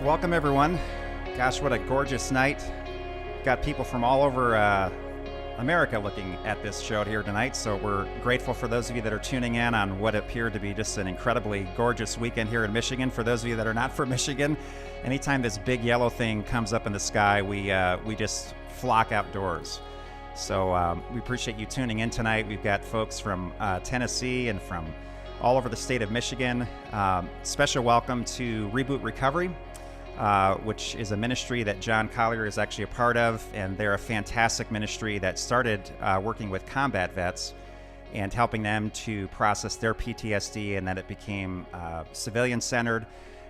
Welcome, everyone. Gosh, what a gorgeous night. Got people from all over America looking at this show here tonight, so we're grateful for those of you that are tuning in on what appeared to be just an incredibly gorgeous weekend here in Michigan. For those of you that are not from Michigan, anytime this big yellow thing comes up in the sky, we just flock outdoors. So we appreciate you tuning in tonight. We've got folks from Tennessee and from all over the state of Michigan. Special welcome to Reboot Recovery, which is a ministry that John Collier is actually a part of, and they're a fantastic ministry that started working with combat vets and helping them to process their PTSD, and then it became civilian-centered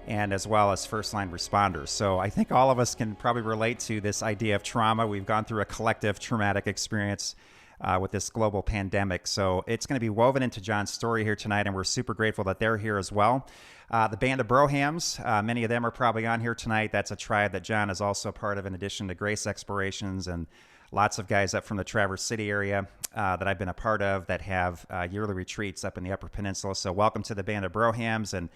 and as well as first-line responders. So I think all of us can probably relate to this idea of trauma. We've gone through a collective traumatic experience with this global pandemic. So it's going to be woven into John's story here tonight, and we're super grateful that they're here as well. The Band of Brohams, many of them are probably on here tonight. That's a tribe that John is also a part of, in addition to Grace Explorations, and lots of guys up from the Traverse City area that I've been a part of that have yearly retreats up in the Upper Peninsula. So welcome to the Band of Brohams and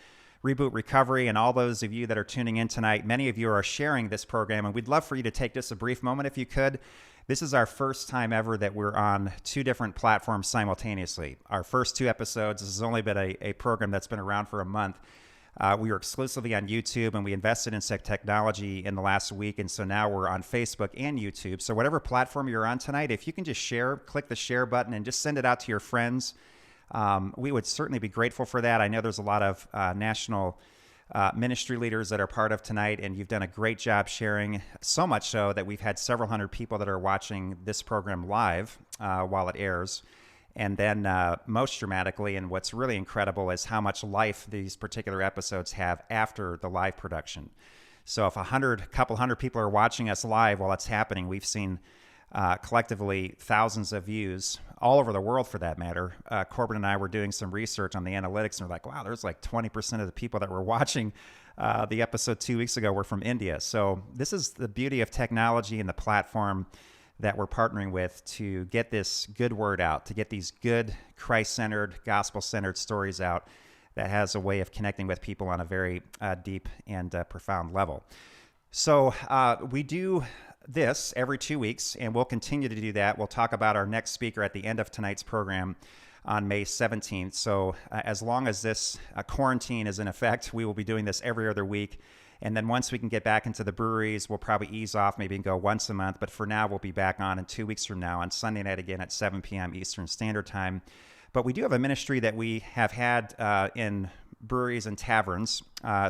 Reboot Recovery, and all those of you that are tuning in tonight. Many of you are sharing this program, and we'd love for you to take just a brief moment if you could. This is our first time ever that we're on two different platforms simultaneously. Our first two episodes, this has only been a program that's been around for a month. We were exclusively on YouTube, and we invested in technology in the last week, and so now we're on Facebook and YouTube. So whatever platform you're on tonight, if you can just share, click the share button and just send it out to your friends. We would certainly be grateful for that. I know there's a lot of national ministry leaders that are part of tonight, and you've done a great job sharing, so much so that we've had several hundred people that are watching this program live while it airs. And then most dramatically, and what's really incredible, is how much life these particular episodes have after the live production. So if a couple hundred people are watching us live while it's happening, we've seen collectively thousands of views all over the world, for that matter. Corbin and I were doing some research on the analytics, and we're like, wow, there's like 20% of the people that were watching the episode 2 weeks ago were from India. So this is the beauty of technology and the platform that we're partnering with to get this good word out, to get these good Christ-centered, gospel-centered stories out that has a way of connecting with people on a very deep and profound level. So we do this every 2 weeks, and we'll continue to do that. We'll talk about our next speaker at the end of tonight's program on May 17th. So as long as this quarantine is in effect, we will be doing this every other week. And then once we can get back into the breweries, we'll probably ease off, maybe go once a month. But for now, we'll be back on in 2 weeks from now on Sunday night again at 7 p.m. Eastern Standard Time. But we do have a ministry that we have had in breweries and taverns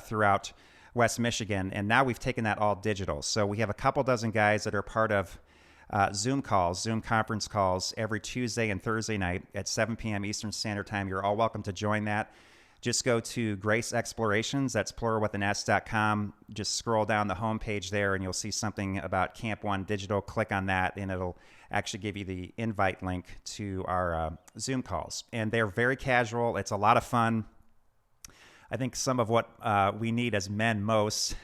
throughout West Michigan, and now we've taken that all digital. So we have a couple dozen guys that are part of Zoom conference calls every Tuesday and Thursday night at 7 p.m. Eastern Standard Time. You're all welcome to join that. Just go to Grace Explorations, that's plural with an S.com. Just scroll down the homepage there, and you'll see something about Camp One Digital. Click on that, and it'll actually give you the invite link to our Zoom calls. And they're very casual. It's a lot of fun. I think some of what we need as men most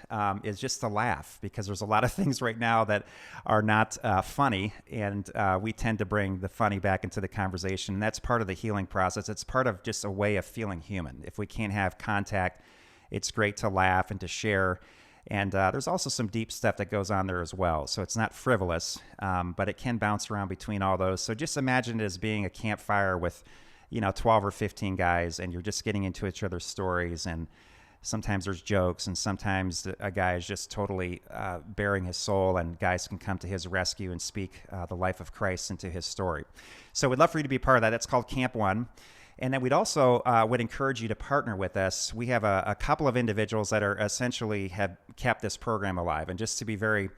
is just to laugh, because there's a lot of things right now that are not funny, and we tend to bring the funny back into the conversation. And that's part of the healing process. It's part of just a way of feeling human. If we can't have contact, it's great to laugh and to share. And there's also some deep stuff that goes on there as well. So it's not frivolous, but it can bounce around between all those. So just imagine it as being a campfire with 12 or 15 guys, and you're just getting into each other's stories, and sometimes there's jokes, and sometimes a guy is just totally bearing his soul, and guys can come to his rescue and speak the life of Christ into his story. So we'd love for you to be part of that. That's called Camp One. And then we'd also would encourage you to partner with us. We have a couple of individuals that are essentially have kept this program alive. And just to be very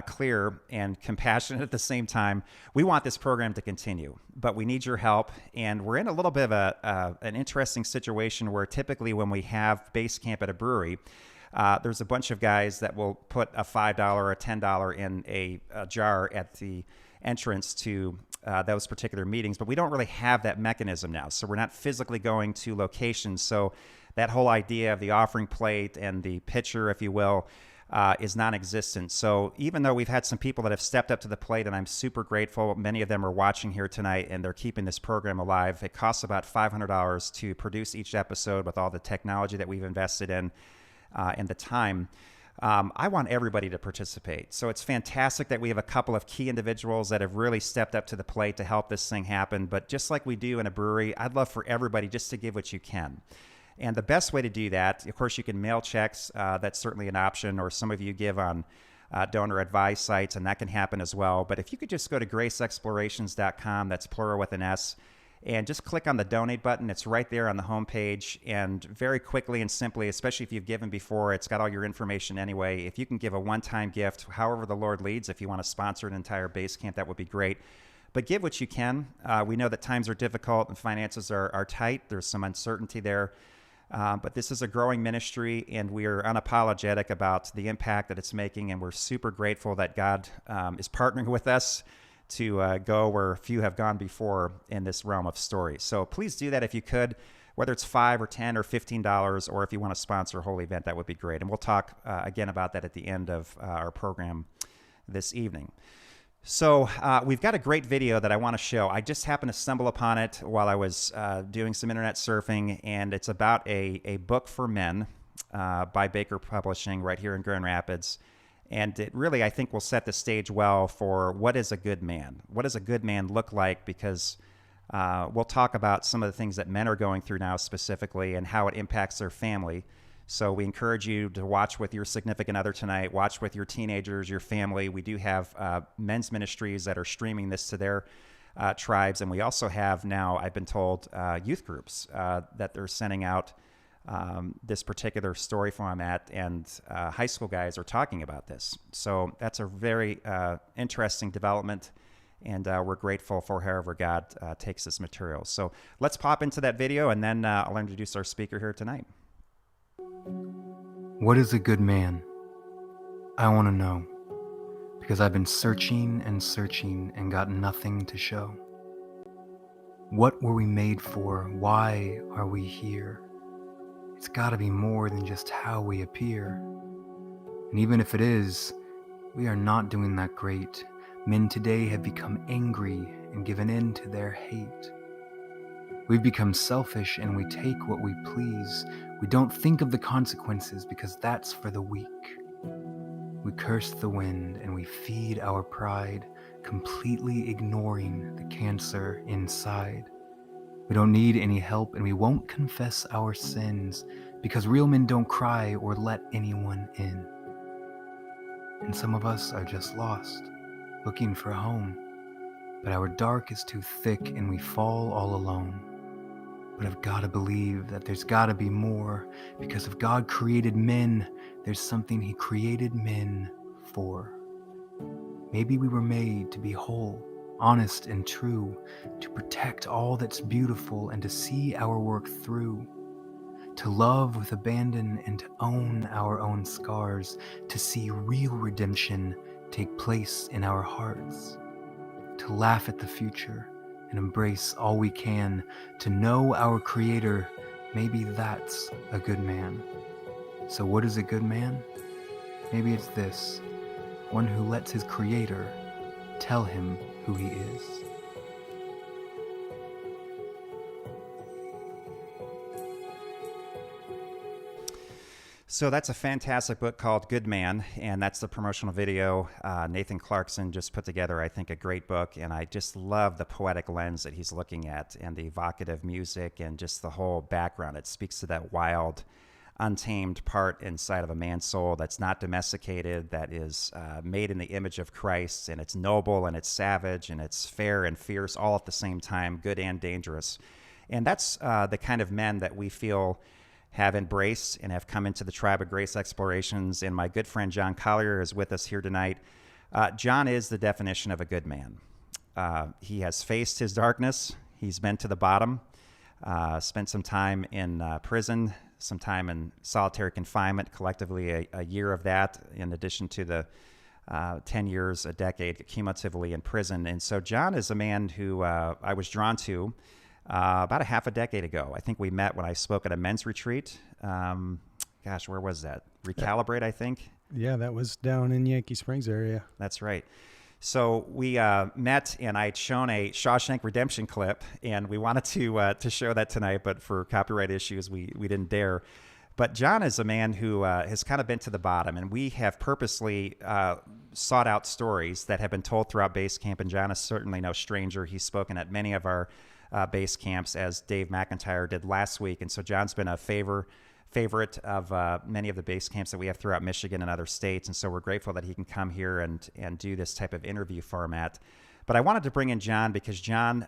clear and compassionate at the same time, we want this program to continue, but we need your help. And we're in a little bit of an interesting situation where typically when we have base camp at a brewery, there's a bunch of guys that will put a $5 or a $10 in a jar at the entrance to those particular meetings, but we don't really have that mechanism now. So we're not physically going to locations. So that whole idea of the offering plate and the pitcher, if you will, is non-existent. So even though we've had some people that have stepped up to the plate, and I'm super grateful, many of them are watching here tonight, and they're keeping this program alive. It costs about $500 to produce each episode with all the technology that we've invested in and the time. I want everybody to participate. So it's fantastic that we have a couple of key individuals that have really stepped up to the plate to help this thing happen. But just like we do in a brewery, I'd love for everybody just to give what you can. And the best way to do that, of course, you can mail checks. That's certainly an option, or some of you give on donor advised sites, and that can happen as well. But if you could just go to graceexplorations.com, that's plural with an S, and just click on the donate button. It's right there on the homepage, and very quickly and simply, especially if you've given before, it's got all your information anyway. If you can give a one-time gift, however the Lord leads, if you want to sponsor an entire base camp, that would be great. But give what you can. We know that times are difficult and finances are tight. There's some uncertainty there. But this is a growing ministry, and we are unapologetic about the impact that it's making, and we're super grateful that God is partnering with us to go where few have gone before in this realm of story. So please do that if you could, whether it's $5 or $10 or $15, or if you want to sponsor a whole event, that would be great. And we'll talk again about that at the end of our program this evening. So we've got a great video that I want to show. I just happened to stumble upon it while I was doing some internet surfing, and it's about a book for men by Baker Publishing right here in Grand Rapids. And it really, I think, will set the stage well for what is a good man. What does a good man look like? Because we'll talk about some of the things that men are going through now specifically and how it impacts their family. So we encourage you to watch with your significant other tonight, watch with your teenagers, your family. We do have men's ministries that are streaming this to their tribes. And we also have now, I've been told, youth groups that they're sending out this particular story format, and high school guys are talking about this. So that's a very interesting development, and we're grateful for however God takes this material. So let's pop into that video, and then I'll introduce our speaker here tonight. What is a good man? I want to know, because I've been searching and searching and got nothing to show. What were we made for? Why are we here? It's got to be more than just how we appear. And even if it is, we are not doing that great. Men today have become angry and given in to their hate. We've become selfish and we take what we please. We don't think of the consequences because that's for the weak. We curse the wind and we feed our pride, completely ignoring the cancer inside. We don't need any help, and we won't confess our sins because real men don't cry or let anyone in. And some of us are just lost, looking for a home. But our dark is too thick and we fall all alone. But I've got to believe that there's got to be more, because if God created men, there's something He created men for. Maybe we were made to be whole, honest and true, to protect all that's beautiful and to see our work through, to love with abandon and to own our own scars, to see real redemption take place in our hearts, to laugh at the future and embrace all we can, to know our Creator. Maybe that's a good man. So what is a good man? Maybe it's this: one who lets his Creator tell him who he is. So that's a fantastic book called Good Man, and that's the promotional video. Nathan Clarkson just put together, I think, a great book, and I just love the poetic lens that he's looking at and the evocative music and just the whole background. It speaks to that wild, untamed part inside of a man's soul that's not domesticated, that is made in the image of Christ, and it's noble and it's savage and it's fair and fierce all at the same time, good and dangerous. And that's the kind of men that we feel have embraced and have come into the tribe of Grace Explorations. And my good friend John Collier is with us here tonight. John is the definition of a good man. He has faced his darkness. He's been to the bottom, spent some time in prison, some time in solitary confinement, collectively a year of that, in addition to the 10 years, a decade cumulatively in prison. And so John is a man who I was drawn to about a half a decade ago. I think we met when I spoke at a men's retreat. Gosh, where was that? Recalibrate, I think. Yeah, that was down in Yankee Springs area. That's right. So we met, and I had shown a Shawshank Redemption clip, and we wanted to show that tonight, but for copyright issues, we didn't dare. But John is a man who has kind of been to the bottom, and we have purposely sought out stories that have been told throughout base camp, and John is certainly no stranger. He's spoken at many of our base camps, as Dave McIntyre did last week, and so John's been a favorite of many of the base camps that we have throughout Michigan and other states, and so we're grateful that he can come here and do this type of interview format. But I wanted to bring in John because John,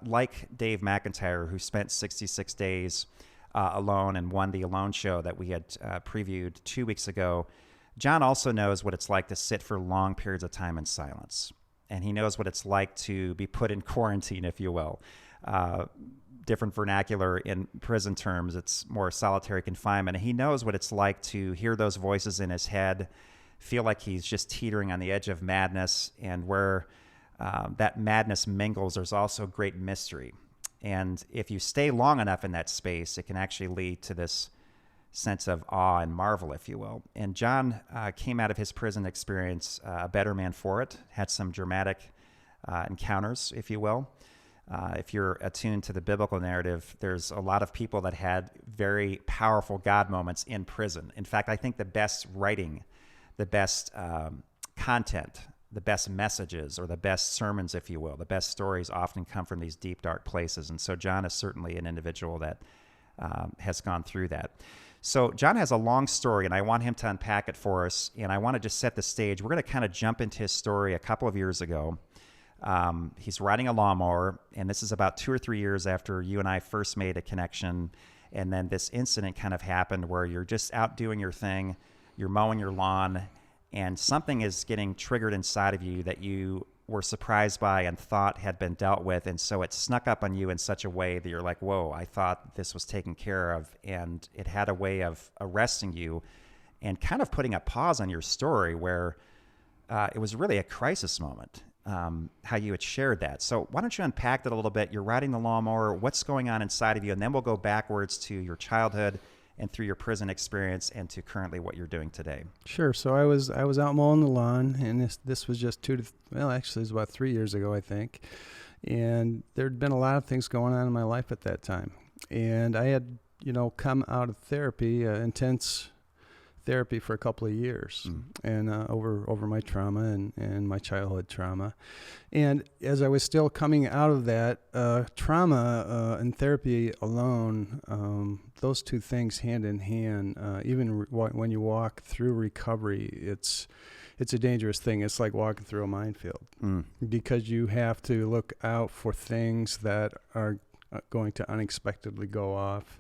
like Dave McIntyre, who spent 66 days alone and won the Alone show that we had previewed 2 weeks ago, John also knows what it's like to sit for long periods of time in silence. And he knows what it's like to be put in quarantine, if you will. Different vernacular in prison terms, it's more solitary confinement. And he knows what it's like to hear those voices in his head, feel like he's just teetering on the edge of madness, and where that madness mingles, there's also great mystery. And if you stay long enough in that space, it can actually lead to this sense of awe and marvel, if you will. And John came out of his prison experience a better man for it, had some dramatic encounters, if you will. If you're attuned to the biblical narrative, there's a lot of people that had very powerful God moments in prison. In fact, I think the best writing, the best content, the best messages, or the best sermons, if you will, the best stories often come from these deep, dark places. And so John is certainly an individual that has gone through that. So John has a long story, and I want him to unpack it for us. And I want to just set the stage. We're going to kind of jump into his story a couple of years ago. He's riding a lawnmower, and this is about 2 or 3 years after you and I first made a connection. And then this incident kind of happened where you're just out doing your thing, you're mowing your lawn, and something is getting triggered inside of you that you were surprised by and thought had been dealt with. And so it snuck up on you in such a way that you're like, whoa, I thought this was taken care of. And it had a way of arresting you and kind of putting a pause on your story where it was really a crisis moment, how you had shared that. So why don't you unpack that a little bit? You're riding the lawnmower, what's going on inside of you? And then we'll go backwards to your childhood and through your prison experience and to currently what you're doing today. Sure. So I was out mowing the lawn, and this was just actually it was about 3 years ago, I think. And there'd been a lot of things going on in my life at that time. And I had, come out of therapy, intense therapy for a couple of years, and over my trauma and my childhood trauma. And as I was still coming out of that trauma and therapy alone, those two things hand in hand, even when you walk through recovery, it's a dangerous thing. It's like walking through a minefield because you have to look out for things that are going to unexpectedly go off.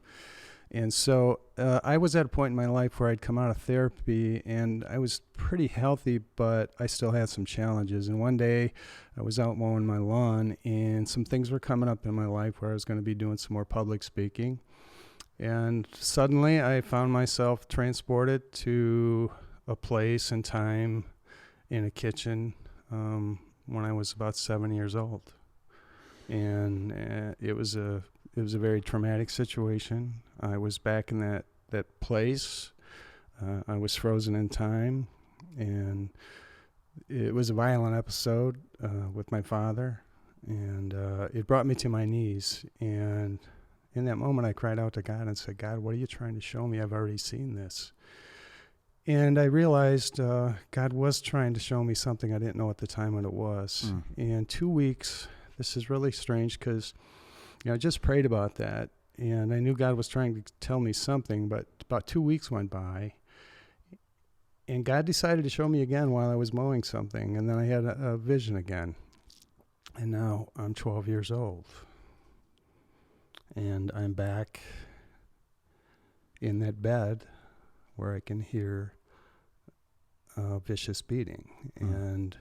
And so I was at a point in my life where I'd come out of therapy and I was pretty healthy, but I still had some challenges. And one day I was out mowing my lawn and some things were coming up in my life where I was going to be doing some more public speaking. And suddenly I found myself transported to a place and time in a kitchen when I was about 7 years old. And it was a very traumatic situation. I was back in that place. I was frozen in time, and it was a violent episode with my father, and it brought me to my knees. And in that moment, I cried out to God and said, God, what are you trying to show me? I've already seen this. And I realized God was trying to show me something I didn't know at the time what it was. And 2 weeks, this is really strange because I just prayed about that, and I knew God was trying to tell me something, but about 2 weeks went by, and God decided to show me again while I was mowing something, and then I had a vision again. And now I'm 12 years old, and I'm back in that bed where I can hear a vicious beating, and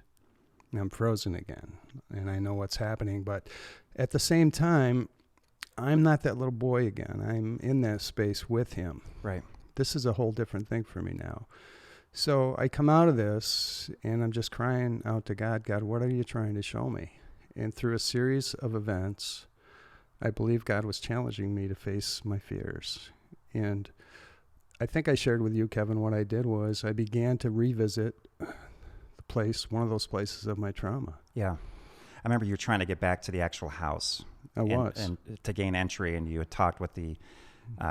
I'm frozen again, and I know what's happening, but at the same time, I'm not that little boy again. I'm in that space with him. Right. This is a whole different thing for me now. So I come out of this, and I'm just crying out to God, God, what are you trying to show me? And through a series of events, I believe God was challenging me to face my fears. And I think I shared with you, Kevin, what I did was I began to revisit one of those places of my trauma. Yeah. I remember you were trying to get back to the actual house. I was. And to gain entry, and you had talked with the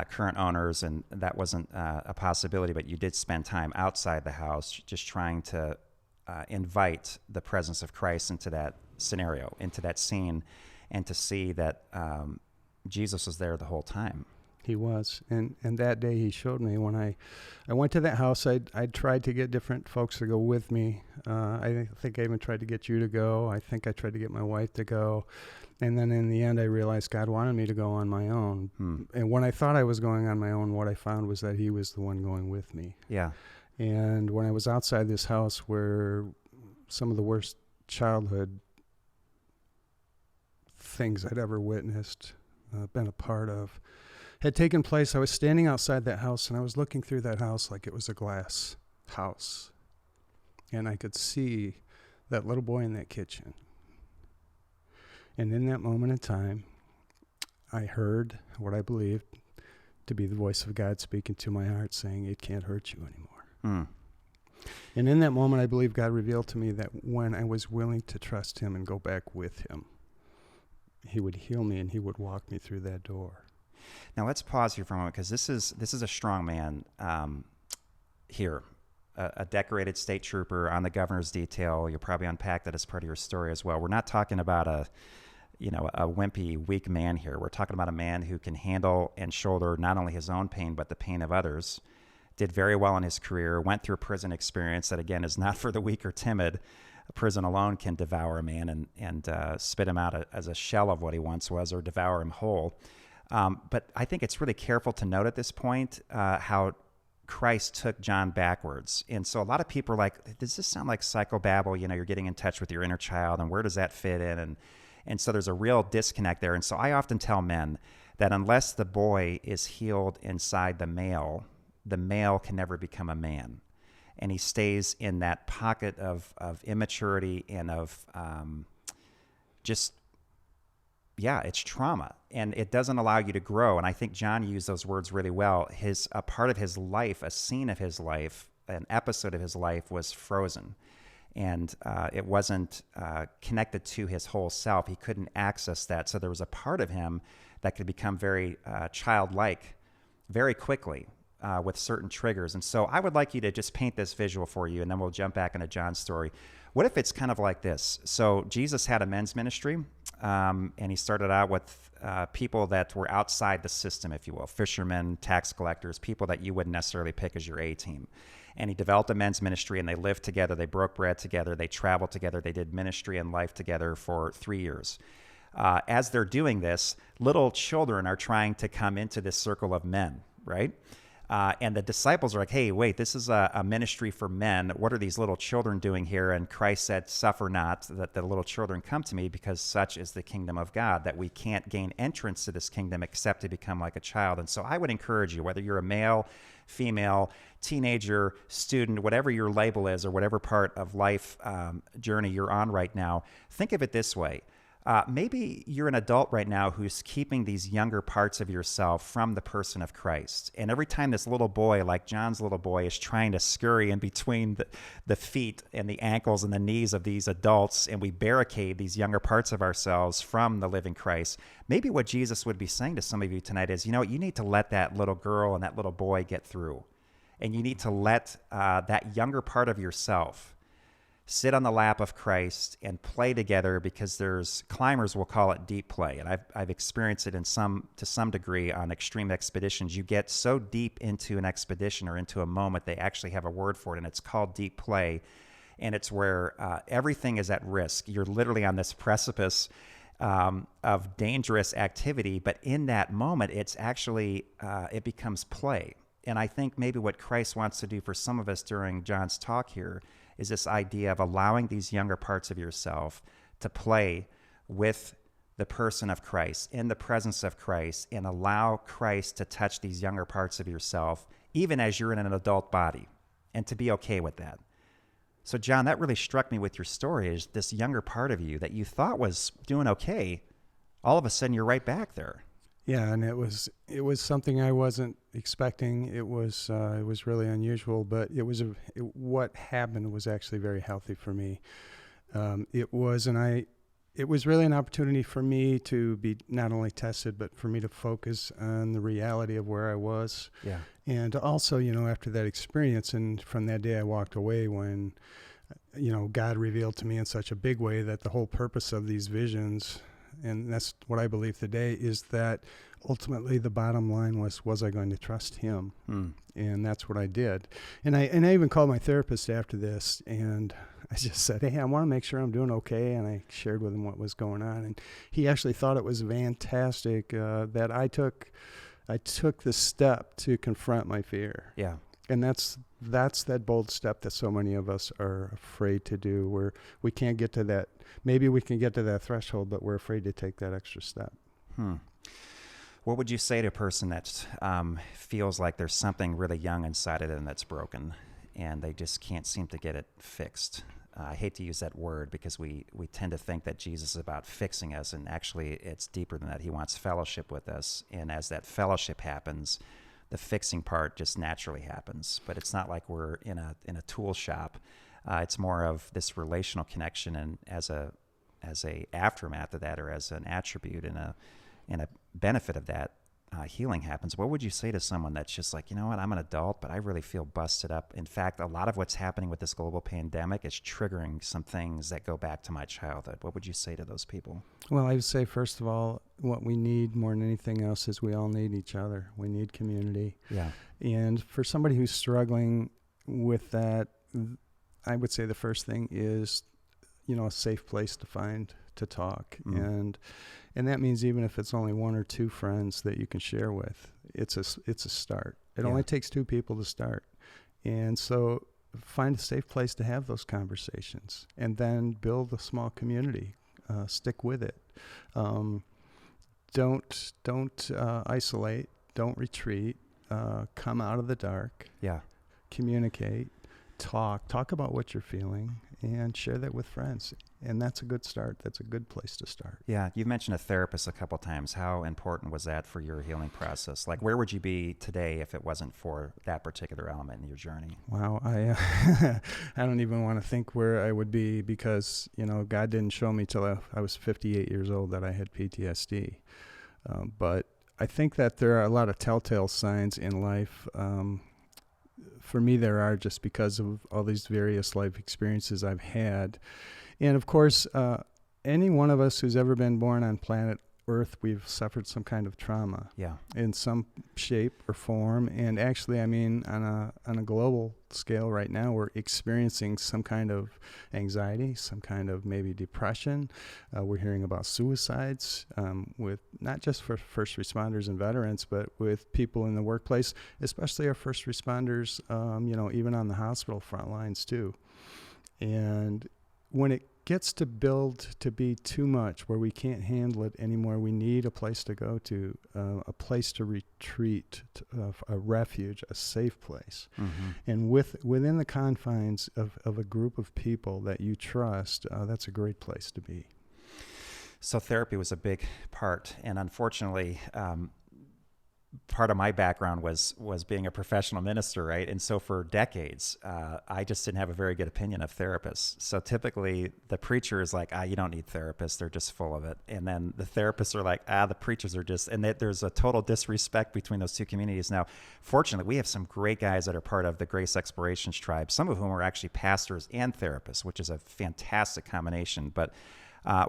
current owners, and that wasn't a possibility, but you did spend time outside the house just trying to invite the presence of Christ into that scenario, into that scene, and to see that Jesus was there the whole time. He was, and that day he showed me when I went to that house. I tried to get different folks to go with me. I think I even tried to get you to go. I think I tried to get my wife to go, and then in the end I realized God wanted me to go on my own. And when I thought I was going on my own, what I found was that he was the one going with me. Yeah. And when I was outside this house where some of the worst childhood things I'd ever witnessed, been a part of, had taken place, I was standing outside that house, and I was looking through that house like it was a glass house. And I could see that little boy in that kitchen. And in that moment in time, I heard what I believed to be the voice of God speaking to my heart, saying, "It can't hurt you anymore." And in that moment, I believe God revealed to me that when I was willing to trust him and go back with him, he would heal me and he would walk me through that door. Now let's pause here for a moment, because this is a strong man here, a decorated state trooper on the governor's detail. You'll probably unpack that as part of your story as well. We're not talking about a wimpy, weak man here. We're talking about a man who can handle and shoulder not only his own pain, but the pain of others. Did very well in his career, went through a prison experience that, again, is not for the weak or timid. A prison alone can devour a man and spit him out as a shell of what he once was, or devour him whole. But I think it's really careful to note at this point how Christ took John backwards. And so a lot of people are like, does this sound like psychobabble? You're getting in touch with your inner child, and where does that fit in? And so there's a real disconnect there. And so I often tell men that unless the boy is healed inside the male can never become a man. And he stays in that pocket of immaturity and of it's trauma, and it doesn't allow you to grow. And I think John used those words really well. A part of his life, a scene of his life, an episode of his life was frozen, and it wasn't connected to his whole self. He couldn't access that. So there was a part of him that could become very childlike very quickly with certain triggers. And so I would like you to just paint this visual for you, and then we'll jump back into John's story. What if it's kind of like this? So Jesus had a men's ministry, and he started out with people that were outside the system, if you will, fishermen, tax collectors, people that you wouldn't necessarily pick as your A team. And he developed a men's ministry, and they lived together, they broke bread together, they traveled together, they did ministry and life together for 3 years. As they're doing this, little children are trying to come into this circle of men, right? And the disciples are like, hey, wait, this is a ministry for men. What are these little children doing here? And Christ said, suffer not that the little children come to me, because such is the kingdom of God, that we can't gain entrance to this kingdom except to become like a child. And so I would encourage you, whether you're a male, female, teenager, student, whatever your label is, or whatever part of life journey you're on right now, think of it this way. Maybe you're an adult right now who's keeping these younger parts of yourself from the person of Christ. And every time this little boy, like John's little boy, is trying to scurry in between the feet and the ankles and the knees of these adults, and we barricade these younger parts of ourselves from the living Christ, maybe what Jesus would be saying to some of you tonight is, you need to let that little girl and that little boy get through. And you need to let that younger part of yourself sit on the lap of Christ and play together, because there's climbers will call it deep play. And I've experienced it to some degree on extreme expeditions. You get so deep into an expedition or into a moment, they actually have a word for it, and it's called deep play. And it's where everything is at risk. You're literally on this precipice of dangerous activity, but in that moment, it's actually, it becomes play. And I think maybe what Christ wants to do for some of us during John's talk here is this idea of allowing these younger parts of yourself to play with the person of Christ, in the presence of Christ, and allow Christ to touch these younger parts of yourself, even as you're in an adult body, and to be okay with that. So, John, that really struck me with your story, is this younger part of you that you thought was doing okay, all of a sudden you're right back there. Yeah, and it was something I wasn't expecting. It was really unusual, but what happened was actually very healthy for me. It it was really an opportunity for me to be not only tested, but for me to focus on the reality of where I was. Yeah. And also, after that experience, and from that day I walked away when, God revealed to me in such a big way that the whole purpose of these visions, and that's what I believe today, is that ultimately the bottom line was I going to trust him? And that's what I did. And I even called my therapist after this, and I just said, hey, I want to make sure I'm doing okay. And I shared with him what was going on. And he actually thought it was fantastic that I took the step to confront my fear. Yeah. And that's that bold step that so many of us are afraid to do, where we can't get to that. Maybe we can get to that threshold, but we're afraid to take that extra step. What would you say to a person that feels like there's something really young inside of them that's broken and they just can't seem to get it fixed? I hate to use that word because we tend to think that Jesus is about fixing us, and actually it's deeper than that. He wants fellowship with us, and as that fellowship happens, the fixing part just naturally happens. But it's not like we're in a tool shop. It's more of this relational connection, and as a aftermath of that, or as an attribute and a benefit of that, healing happens. What would you say to someone that's just like, you know what, I'm an adult, but I really feel busted up. In fact, a lot of what's happening with this global pandemic is triggering some things that go back to my childhood. What would you say to those people? Well, I would say, first of all, what we need more than anything else is we all need each other. We need community. Yeah. And for somebody who's struggling with that, I would say the first thing is, a safe place to talk. And that means even if it's only one or two friends that you can share with, it's a start. It only takes two people to start. And so find a safe place to have those conversations, and then build a small community. Stick with it. Don't isolate. Don't retreat. Come out of the dark. Yeah. Communicate. Talk about what you're feeling, and share that with friends. And that's a good start. That's a good place to start. Yeah. You've mentioned a therapist a couple times. How important was that for your healing process? Like, where would you be today if it wasn't for that particular element in your journey? Wow. I don't even want to think where I would be, because, God didn't show me till I was 58 years old that I had PTSD. But I think that there are a lot of telltale signs in life. For me, there are, just because of all these various life experiences I've had. And of course, any one of us who's ever been born on planet Earth, we've suffered some kind of trauma, in some shape or form. And actually, on a global scale right now, we're experiencing some kind of anxiety, some kind of maybe depression. We're hearing about suicides, with not just for first responders and veterans, but with people in the workplace, especially our first responders, even on the hospital front lines too. And when it gets to build to be too much, where we can't handle it anymore, we need a place to go to, a place to retreat, a refuge, a safe place. And within the confines of a group of people that you trust, that's a great place to be. So therapy was a big part, and unfortunately, part of my background was being a professional minister, right? And so for decades, I just didn't have a very good opinion of therapists. So typically the preacher is like, you don't need therapists. They're just full of it. And then the therapists are like, the preachers are just, and there's a total disrespect between those two communities. Now, fortunately, we have some great guys that are part of the Grace Explorations tribe, some of whom are actually pastors and therapists, which is a fantastic combination. But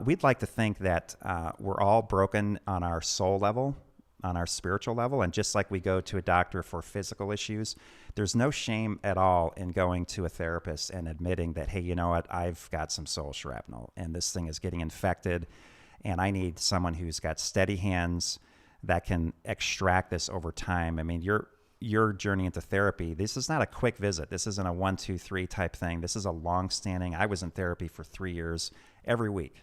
we'd like to think that we're all broken on our soul level, on our spiritual level. And just like we go to a doctor for physical issues, there's no shame at all in going to a therapist and admitting that, hey, you know what, I've got some soul shrapnel and this thing is getting infected, and I need someone who's got steady hands that can extract this over time. I mean, your journey into therapy, this is not a quick visit. This isn't a 1, 2, 3 type thing. This is a long-standing, I was in therapy for 3 years every week.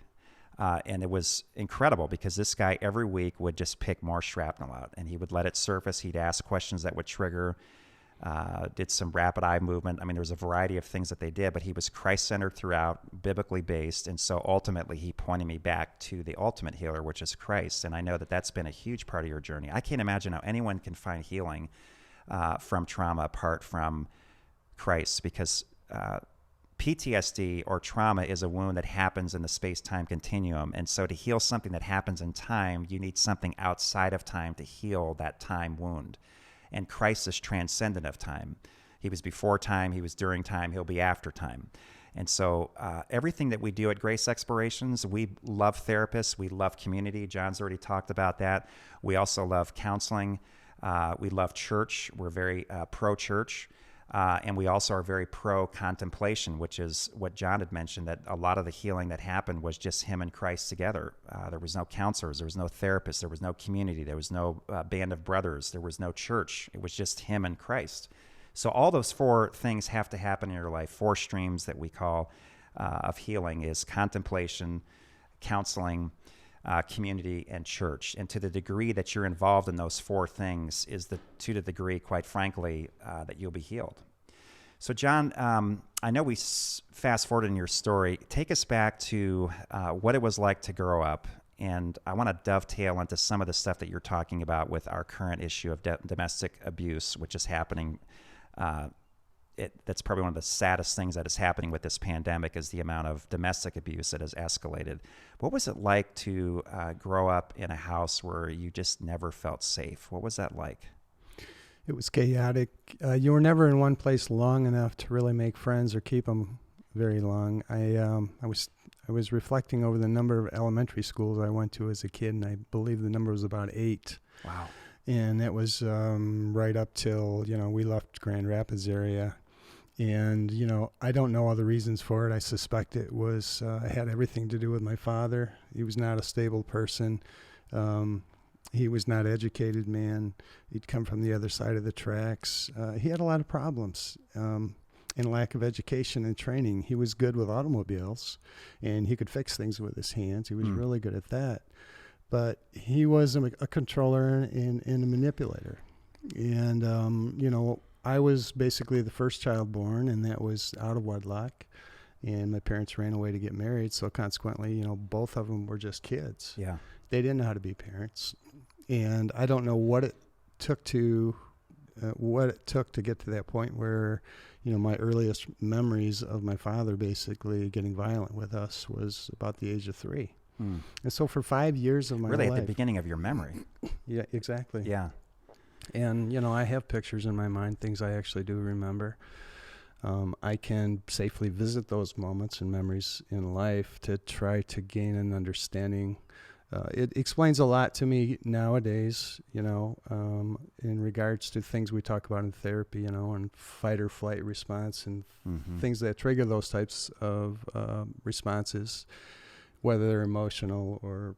And it was incredible because this guy every week would just pick more shrapnel out, and he would let it surface. He'd ask questions that would trigger, did some rapid eye movement. I mean, there was a variety of things that they did, but he was Christ-centered throughout, biblically based. And so ultimately he pointed me back to the ultimate healer, which is Christ. And I know that that's been a huge part of your journey. I can't imagine how anyone can find healing from trauma apart from Christ, because PTSD or trauma is a wound that happens in the space-time continuum. And so to heal something that happens in time, you need something outside of time to heal that time wound. And Christ is transcendent of time. He was before time, he was during time, he'll be after time. And so everything that we do at Grace Explorations, we love therapists, we love community. John's already talked about that. We also love counseling. We love church. We're very pro-church. And we also are very pro-contemplation, which is what John had mentioned, that a lot of the healing that happened was just him and Christ together. There was no counselors. There was no therapists. There was no community. There was no band of brothers. There was no church. It was just him and Christ. So all those four things have to happen in your life. Four streams that we call of healing is contemplation, counseling, community, and church. And to the degree that you're involved in those four things is to the degree, quite frankly, that you'll be healed. So John, I know we fast forward in your story. Take us back to what it was like to grow up. And I want to dovetail into some of the stuff that you're talking about with our current issue of domestic abuse, which is happening. That's probably one of the saddest things that is happening with this pandemic is the amount of domestic abuse that has escalated. What was it like to grow up in a house where you just never felt safe? What was that like? It was chaotic. You were never in one place long enough to really make friends or keep them very long. I was reflecting over the number of elementary schools I went to as a kid, and I believe the number was about 8. Wow. And that was right up till, we left Grand Rapids area. And, I don't know all the reasons for it. I suspect it was had everything to do with my father. He was not a stable person. He was not an educated man. He'd come from the other side of the tracks. He had a lot of problems and lack of education and training. He was good with automobiles, and he could fix things with his hands. He was really good at that. But he was a controller and a manipulator. And, I was basically the first child born, and that was out of wedlock. And my parents ran away to get married. So consequently, both of them were just kids. Yeah. They didn't know how to be parents. And I don't know what it took to get to that point where, my earliest memories of my father basically getting violent with us was about the age of 3. And so for 5 years of my life. Really at the beginning of your memory. Yeah, exactly. Yeah. And, I have pictures in my mind, things I actually do remember. I can safely visit those moments and memories in life to try to gain an understanding. It explains a lot to me nowadays, in regards to things we talk about in therapy, and fight or flight response and things that trigger those types of responses, whether they're emotional or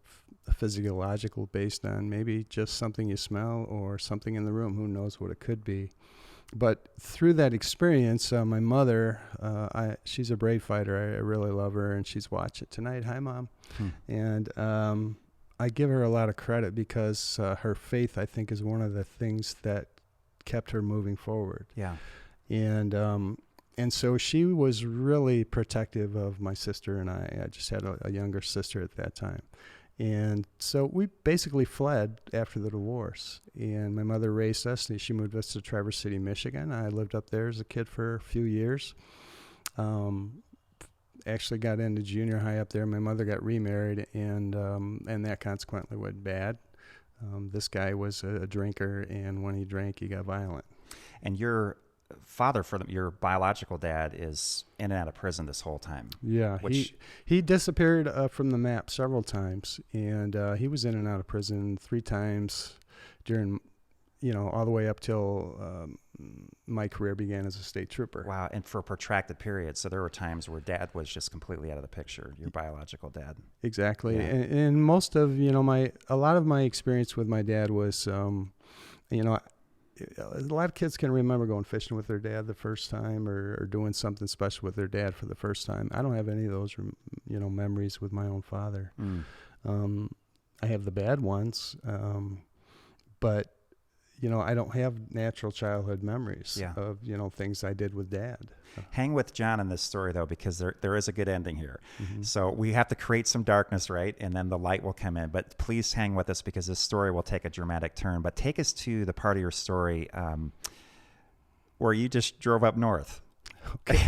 physiological, based on maybe just something you smell or something in the room. Who knows what it could be. But through that experience, my mother, she's a brave fighter. I really love her, and she's watching tonight. Hi, Mom. And I give her a lot of credit because her faith, I think, is one of the things that kept her moving forward. Yeah. And so she was really protective of my sister and I. I just had a younger sister at that time. And so we basically fled after the divorce. And my mother raised us, and she moved us to Traverse City, Michigan. I lived up there as a kid for a few years. Actually got into junior high up there. My mother got remarried, and that consequently went bad. This guy was a drinker, and when he drank, he got violent. And your father, your biological dad, is in and out of prison this whole time. Yeah, he disappeared from the map several times, and he was in and out of prison 3 times during, all the way up till my career began as a state trooper. Wow, and for a protracted period. So there were times where dad was just completely out of the picture, your biological dad. Exactly, Yeah. and most of, a lot of my experience with my dad was, a lot of kids can remember going fishing with their dad the first time or doing something special with their dad for the first time. I don't have any of those, memories with my own father. I have the bad ones, but, I don't have natural childhood memories of, things I did with dad. Hang with John in this story, though, because there is a good ending here. So we have to create some darkness, right? And then the light will come in. But please hang with us because this story will take a dramatic turn. But take us to the part of your story where you just drove up north. Okay.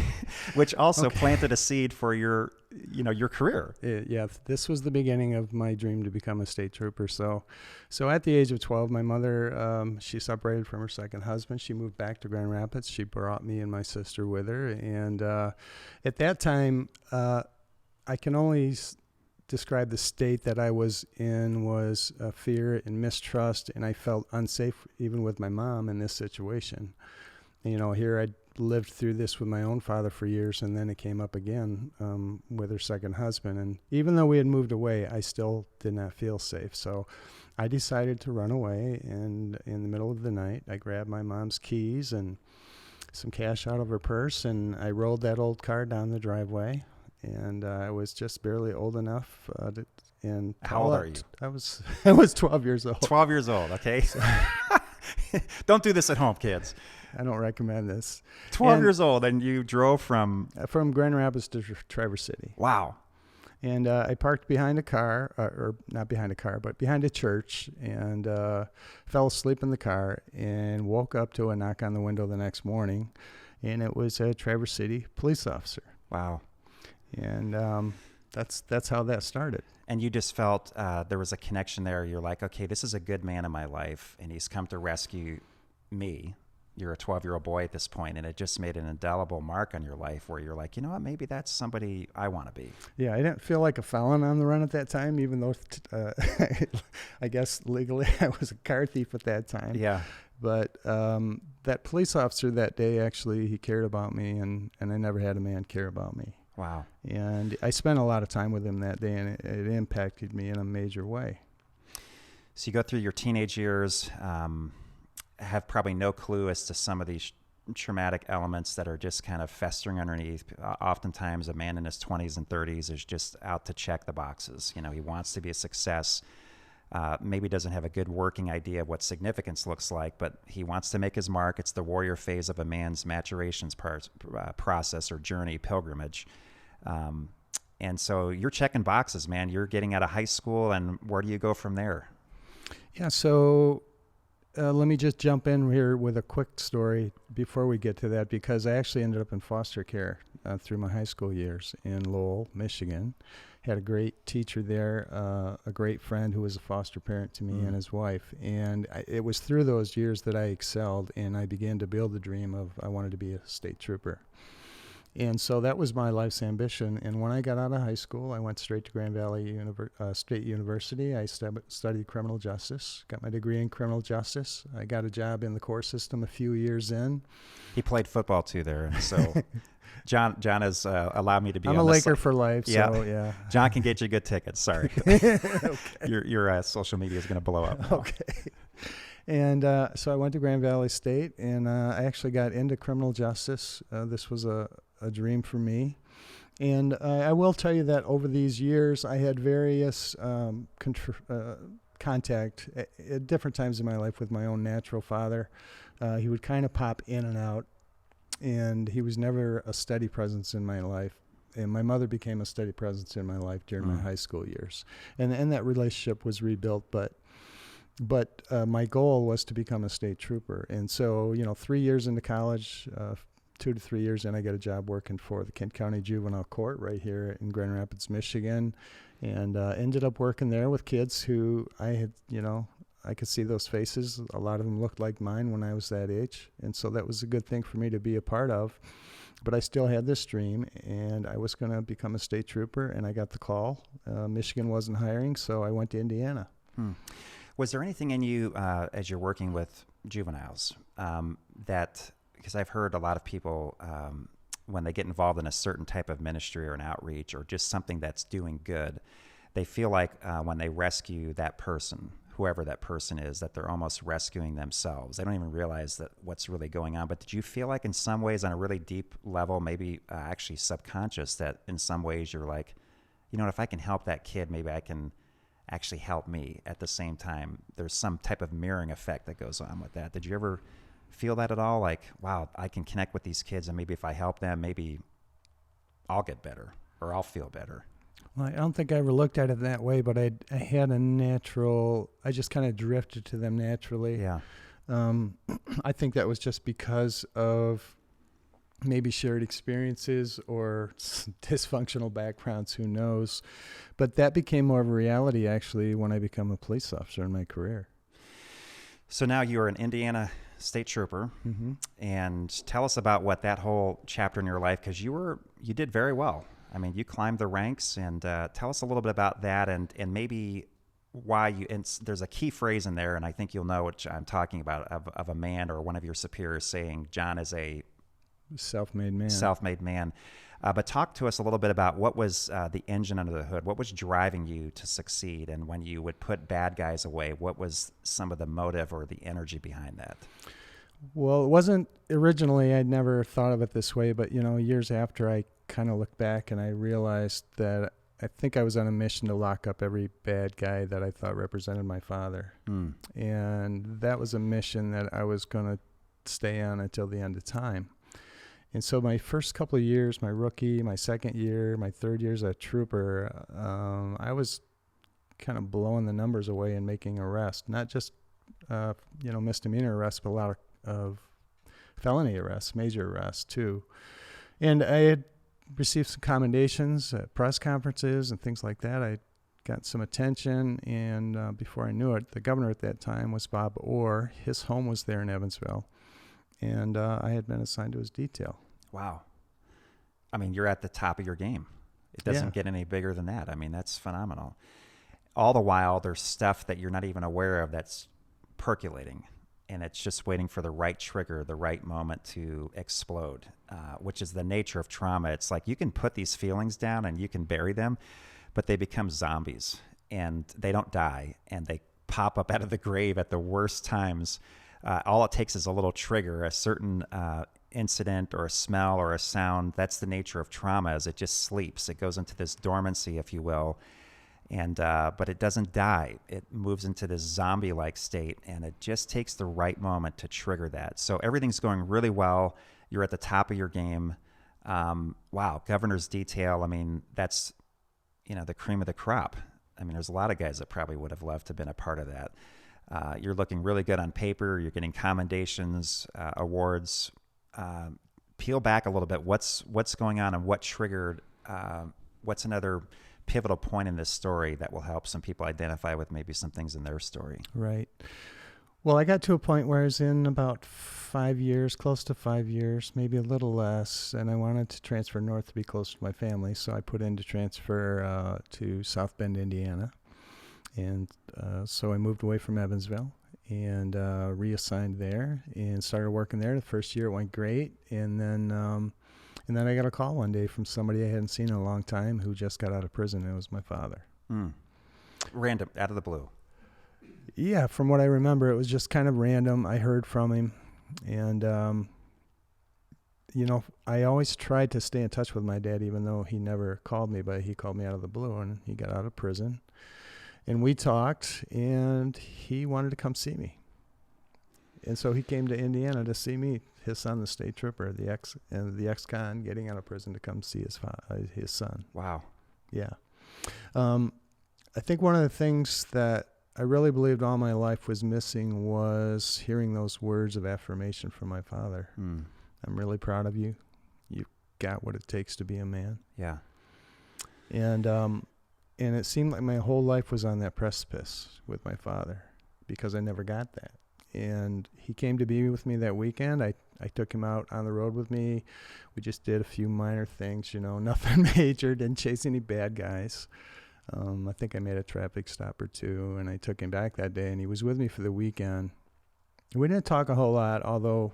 which also planted a seed for your career. Yeah, this was the beginning of my dream to become a state trooper. So at the age of 12, my mother, she separated from her second husband. She moved back to Grand Rapids. She brought me and my sister with her. And at that time, I can only describe the state that I was in was fear and mistrust, and I felt unsafe even with my mom in this situation. Here I'd lived through this with my own father for years, and then it came up again with her second husband. And even though we had moved away, I still did not feel safe. So I decided to run away, and in the middle of the night, I grabbed my mom's keys and some cash out of her purse, and I rolled that old car down the driveway. And I was just barely old enough and how old are you? I was 12 years old. 12 years old, okay? Don't do this at home, kids. I don't recommend this. 12 years old, and you drove from Grand Rapids to Traverse City. Wow. And I parked behind a car, or not behind a car, but behind a church, and fell asleep in the car and woke up to a knock on the window the next morning, and it was a Traverse City police officer. Wow. And that's how that started. And you just felt there was a connection there. You're like, okay, this is a good man in my life, and he's come to rescue me. You're a 12-year-old boy at this point, and it just made an indelible mark on your life where you're like, you know what, maybe that's somebody I want to be. Yeah, I didn't feel like a felon on the run at that time, even though I guess legally I was a car thief at that time. Yeah. But that police officer that day, actually, he cared about me, and I never had a man care about me. Wow. And I spent a lot of time with him that day, and it impacted me in a major way. So you go through your teenage years, have probably no clue as to some of these traumatic elements that are just kind of festering underneath. Oftentimes a man in his 20s and 30s is just out to check the boxes. He wants to be a success. Maybe doesn't have a good working idea of what significance looks like, but he wants to make his mark. It's the warrior phase of a man's maturations process or journey, pilgrimage. And so you're checking boxes, man. You're getting out of high school, and where do you go from there? Yeah, so let me just jump in here with a quick story before we get to that, because I actually ended up in foster care through my high school years in Lowell, Michigan. Had a great teacher there, a great friend who was a foster parent to me and his wife. And it was through those years that I excelled, and I began to build the dream of I wanted to be a state trooper. And so that was my life's ambition. And when I got out of high school, I went straight to Grand Valley State University. I studied criminal justice, got my degree in criminal justice. I got a job in the court system a few years in. He played football too there, and so John has allowed me to be I'm on a the Laker for life, so yeah. John can get you good tickets. Sorry. Okay. Your social media is going to blow up. Okay. And so I went to Grand Valley State, and I actually got into criminal justice. This was a dream for me. And I will tell you that over these years, I had various contact at different times in my life with my own natural father. He would kind of pop in and out, and he was never a steady presence in my life. And my mother became a steady presence in my life during my high school years. And that relationship was rebuilt, but my goal was to become a state trooper. And so, 3 years into college, 2 to 3 years in, I got a job working for the Kent County Juvenile Court right here in Grand Rapids, Michigan, and ended up working there with kids who I had, I could see those faces. A lot of them looked like mine when I was that age, and so that was a good thing for me to be a part of. But I still had this dream, and I was going to become a state trooper, and I got the call. Michigan wasn't hiring, so I went to Indiana. Was there anything in you as you're working with juveniles that, because I've heard a lot of people when they get involved in a certain type of ministry or an outreach or just something that's doing good, they feel like when they rescue that person, whoever that person is, that they're almost rescuing themselves. They don't even realize that what's really going on. But did you feel like in some ways on a really deep level, maybe actually subconscious, that in some ways you're like, if I can help that kid, maybe I can actually help me at the same time? There's some type of mirroring effect that goes on with that. Did you ever feel that at all? Like, wow, I can connect with these kids, and maybe if I help them, maybe I'll get better or I'll feel better. Well, I don't think I ever looked at it that way, but I had a natural, I just kind of drifted to them naturally. Yeah. I think that was just because of maybe shared experiences or dysfunctional backgrounds, who knows. But that became more of a reality, actually, when I became a police officer in my career. So now you are an Indiana state trooper, and tell us about what that whole chapter in your life, because you did very well. I mean, you climbed the ranks, and tell us a little bit about that, and maybe why you. And there's a key phrase in there, and I think you'll know what I'm talking about, of a man or one of your superiors saying John is a self-made man. Self-made man. But talk to us a little bit about what was the engine under the hood. What was driving you to succeed? And when you would put bad guys away, what was some of the motive or the energy behind that? Well, it wasn't originally, I'd never thought of it this way, but, years after, I kind of looked back and I realized that I think I was on a mission to lock up every bad guy that I thought represented my father. And that was a mission that I was going to stay on until the end of time. And so my first couple of years, my rookie, my second year, my third year as a trooper, I was kind of blowing the numbers away and making arrests, not just, misdemeanor arrests, but a lot of felony arrests, major arrests too. And I had received some commendations at press conferences and things like that. I got some attention, and before I knew it, the governor at that time was Bob Orr. His home was there in Evansville. And I had been assigned to his detail. Wow. I mean, you're at the top of your game. It doesn't get any bigger than that. I mean, that's phenomenal. All the while, there's stuff that you're not even aware of that's percolating, and it's just waiting for the right trigger, the right moment to explode, which is the nature of trauma. It's like you can put these feelings down and you can bury them, but they become zombies, and they don't die, and they pop up out of the grave at the worst times. All it takes is a little trigger, a certain incident or a smell or a sound. That's the nature of trauma, is it just sleeps. It goes into this dormancy, if you will, and but it doesn't die. It moves into this zombie-like state, and it just takes the right moment to trigger that. So everything's going really well. You're at the top of your game. Wow, governor's detail. I mean, that's the cream of the crop. I mean, there's a lot of guys that probably would have loved to have been a part of that. You're looking really good on paper. You're getting commendations, awards. Peel back a little bit. What's going on, and what triggered? What's another pivotal point in this story that will help some people identify with maybe some things in their story? Right. Well, I got to a point where I was in about 5 years, close to 5 years, maybe a little less, and I wanted to transfer north to be close to my family. So I put in to transfer to South Bend, Indiana. And so I moved away from Evansville and reassigned there and started working there. The first year it went great, and then I got a call one day from somebody I hadn't seen in a long time who just got out of prison. It was my father. Random, out of the blue. Yeah, from what I remember, it was just kind of random. I heard from him, and I always tried to stay in touch with my dad, even though he never called me, but he called me out of the blue, and he got out of prison. And we talked, and he wanted to come see me. And so he came to Indiana to see me, his son, the state trooper, the ex-con, getting out of prison to come see his son. Wow. Yeah. I think one of the things that I really believed all my life was missing was hearing those words of affirmation from my father. I'm really proud of you. You've got what it takes to be a man. Yeah. And it seemed like my whole life was on that precipice with my father because I never got that. And he came to be with me that weekend. I took him out on the road with me. We just did a few minor things, nothing major, didn't chase any bad guys. I think I made a traffic stop or two, and I took him back that day, and he was with me for the weekend. We didn't talk a whole lot, although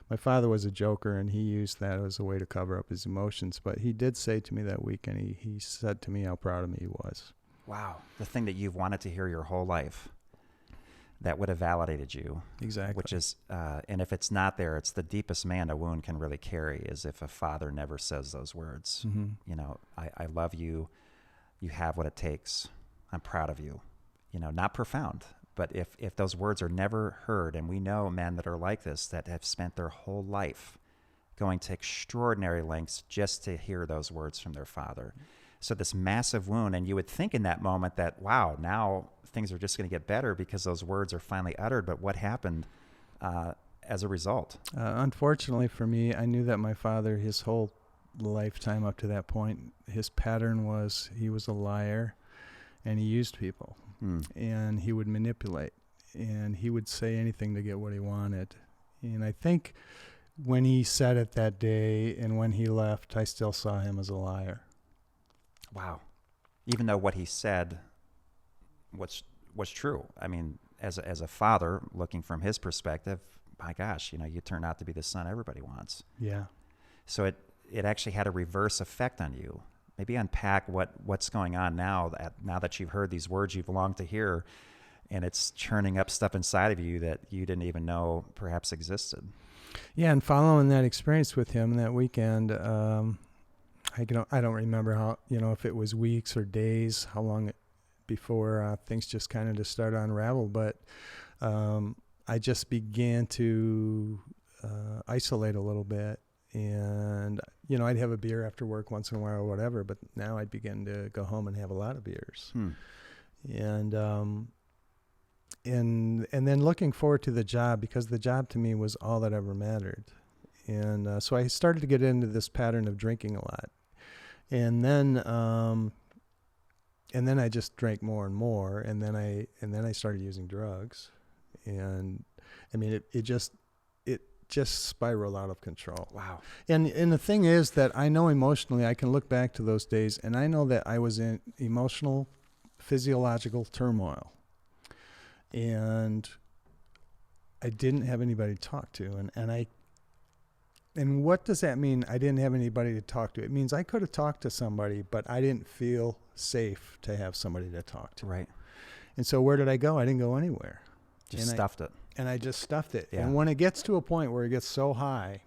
my father was a joker, and he used that as a way to cover up his emotions. But he did say to me that weekend, he said to me how proud of me he was. Wow. The thing that you've wanted to hear your whole life, that would have validated you. Exactly. Which is, and if it's not there, it's the deepest man a wound can really carry, is if a father never says those words. I love you. You have what it takes. I'm proud of you. Not profound. But if those words are never heard, and we know men that are like this, that have spent their whole life going to extraordinary lengths just to hear those words from their father. So this massive wound, and you would think in that moment that, wow, now things are just going to get better because those words are finally uttered. But what happened as a result? Unfortunately for me, I knew that my father, his whole lifetime up to that point, his pattern was he was a liar and he used people and he would manipulate and he would say anything to get what he wanted. And I think when he said it that day and when he left, I still saw him as a liar. Wow. Even though what he said was true. I mean, as a father, looking from his perspective, my gosh, you turned out to be the son everybody wants. Yeah. So it actually had a reverse effect on you. Maybe unpack what's going on now that you've heard these words you've longed to hear, and it's churning up stuff inside of you that you didn't even know perhaps existed. Yeah, and following that experience with him that weekend, I don't remember how, if it was weeks or days, how long before things just kind of just started to unravel. But I just began to isolate a little bit. And, I'd have a beer after work once in a while or whatever, but now I'd begin to go home and have a lot of beers. And then looking forward to the job, because the job to me was all that ever mattered. And so I started to get into this pattern of drinking a lot. And then I just drank more and more, and then I started using drugs. And I mean, it just spiraled out of control. Wow. And the thing is that I know emotionally, I can look back to those days and I know that I was in emotional, physiological turmoil. And I didn't have anybody to talk to. And what does that mean? I didn't have anybody to talk to. It means I could have talked to somebody, but I didn't feel safe to have somebody to talk to. Right. And so where did I go? I didn't go anywhere. Just stuffed it. And I just stuffed it. Yeah. And when it gets to a point where it gets so high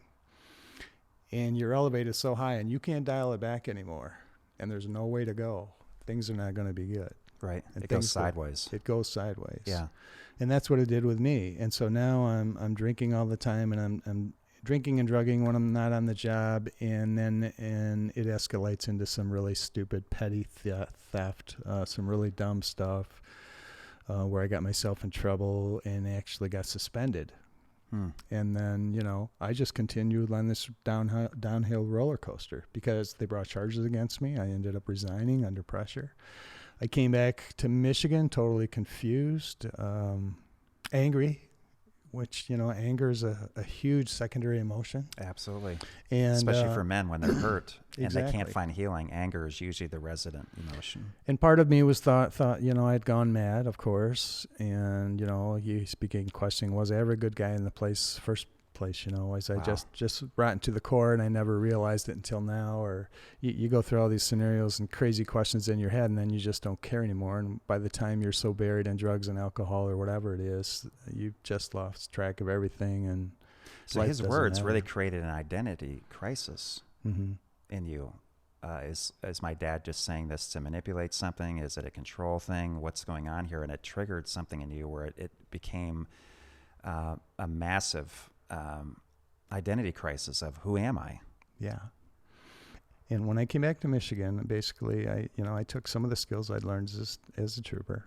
and your elevator is so high and you can't dial it back anymore and there's no way to go, things are not going to be good. Right. And it goes sideways. It goes sideways. Yeah. And that's what it did with me. And so now I'm drinking all the time, and I'm drinking and drugging when I'm not on the job, and it escalates into some really stupid petty theft, some really dumb stuff. Where I got myself in trouble and actually got suspended. And then, I just continued on this downhill roller coaster because they brought charges against me. I ended up resigning under pressure. I came back to Michigan totally confused, angry, which, anger is a huge secondary emotion. Absolutely. And especially for men when they're hurt and Exactly. they can't find healing. Anger is usually the resident emotion. And part of me was thought, I'd gone mad, of course. And, you began questioning, was I ever a good guy in the first place? Was I Wow. just rotten to the core and I never realized it until now? Or you go through all these scenarios and crazy questions in your head, and then you just don't care anymore. And by the time you're so buried in drugs and alcohol or whatever it is, you've just lost track of everything. And So life his doesn't words matter. really created an identity crisis Mm-hmm. in you. Is my dad just saying this to manipulate something? Is it a control thing? What's going on here? And it triggered something in you where it became a massive identity crisis of who am I? Yeah. And when I came back to Michigan, basically, I took some of the skills I'd learned as a trooper,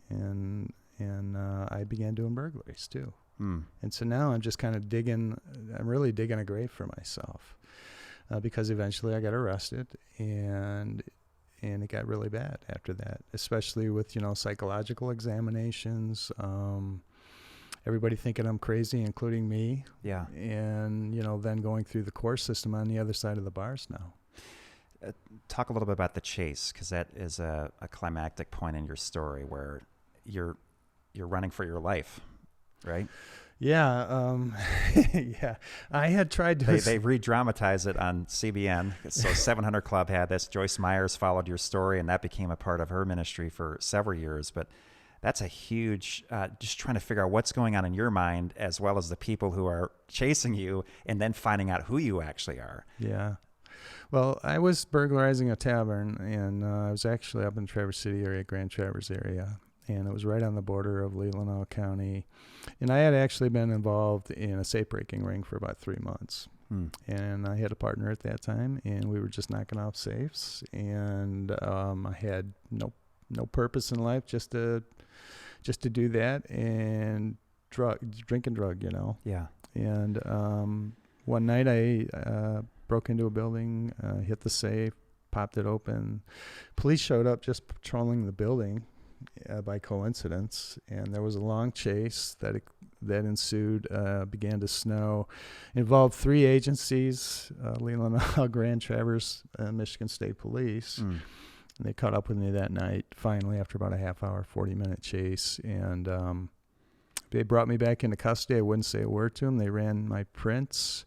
and I began doing burglaries too. And so now I'm just kind of I'm really digging a grave for myself, because eventually I got arrested, and it got really bad after that, especially with, psychological examinations, everybody thinking I'm crazy, including me. Yeah. And, then going through the court system on the other side of the bars now. Talk a little bit about the chase, because that is a climactic point in your story where you're running for your life, right? Yeah. Yeah. I had tried to... They re-dramatize it on CBN. So 700 Club had this. Joyce Myers followed your story, and that became a part of her ministry for several years. But that's a huge, just trying to figure out what's going on in your mind, as well as the people who are chasing you, and then finding out who you actually are. Yeah. Well, I was burglarizing a tavern, and I was actually up in Traverse City area, Grand Traverse area, and it was right on the border of Leelanau County. And I had actually been involved in a safe breaking ring for about 3 months. And I had a partner at that time, and we were just knocking off safes, and I had no purpose in life, just to do that and drink and drug, Yeah. And one night I broke into a building, hit the safe, popped it open. Police showed up just patrolling the building by coincidence, and there was a long chase that ensued. Began to snow, involved 3 agencies: Leland, Grand Traverse, Michigan State Police. Mm. And they caught up with me that night, finally, after about a half-hour, 40-minute chase. And they brought me back into custody. I wouldn't say a word to them. They ran my prints.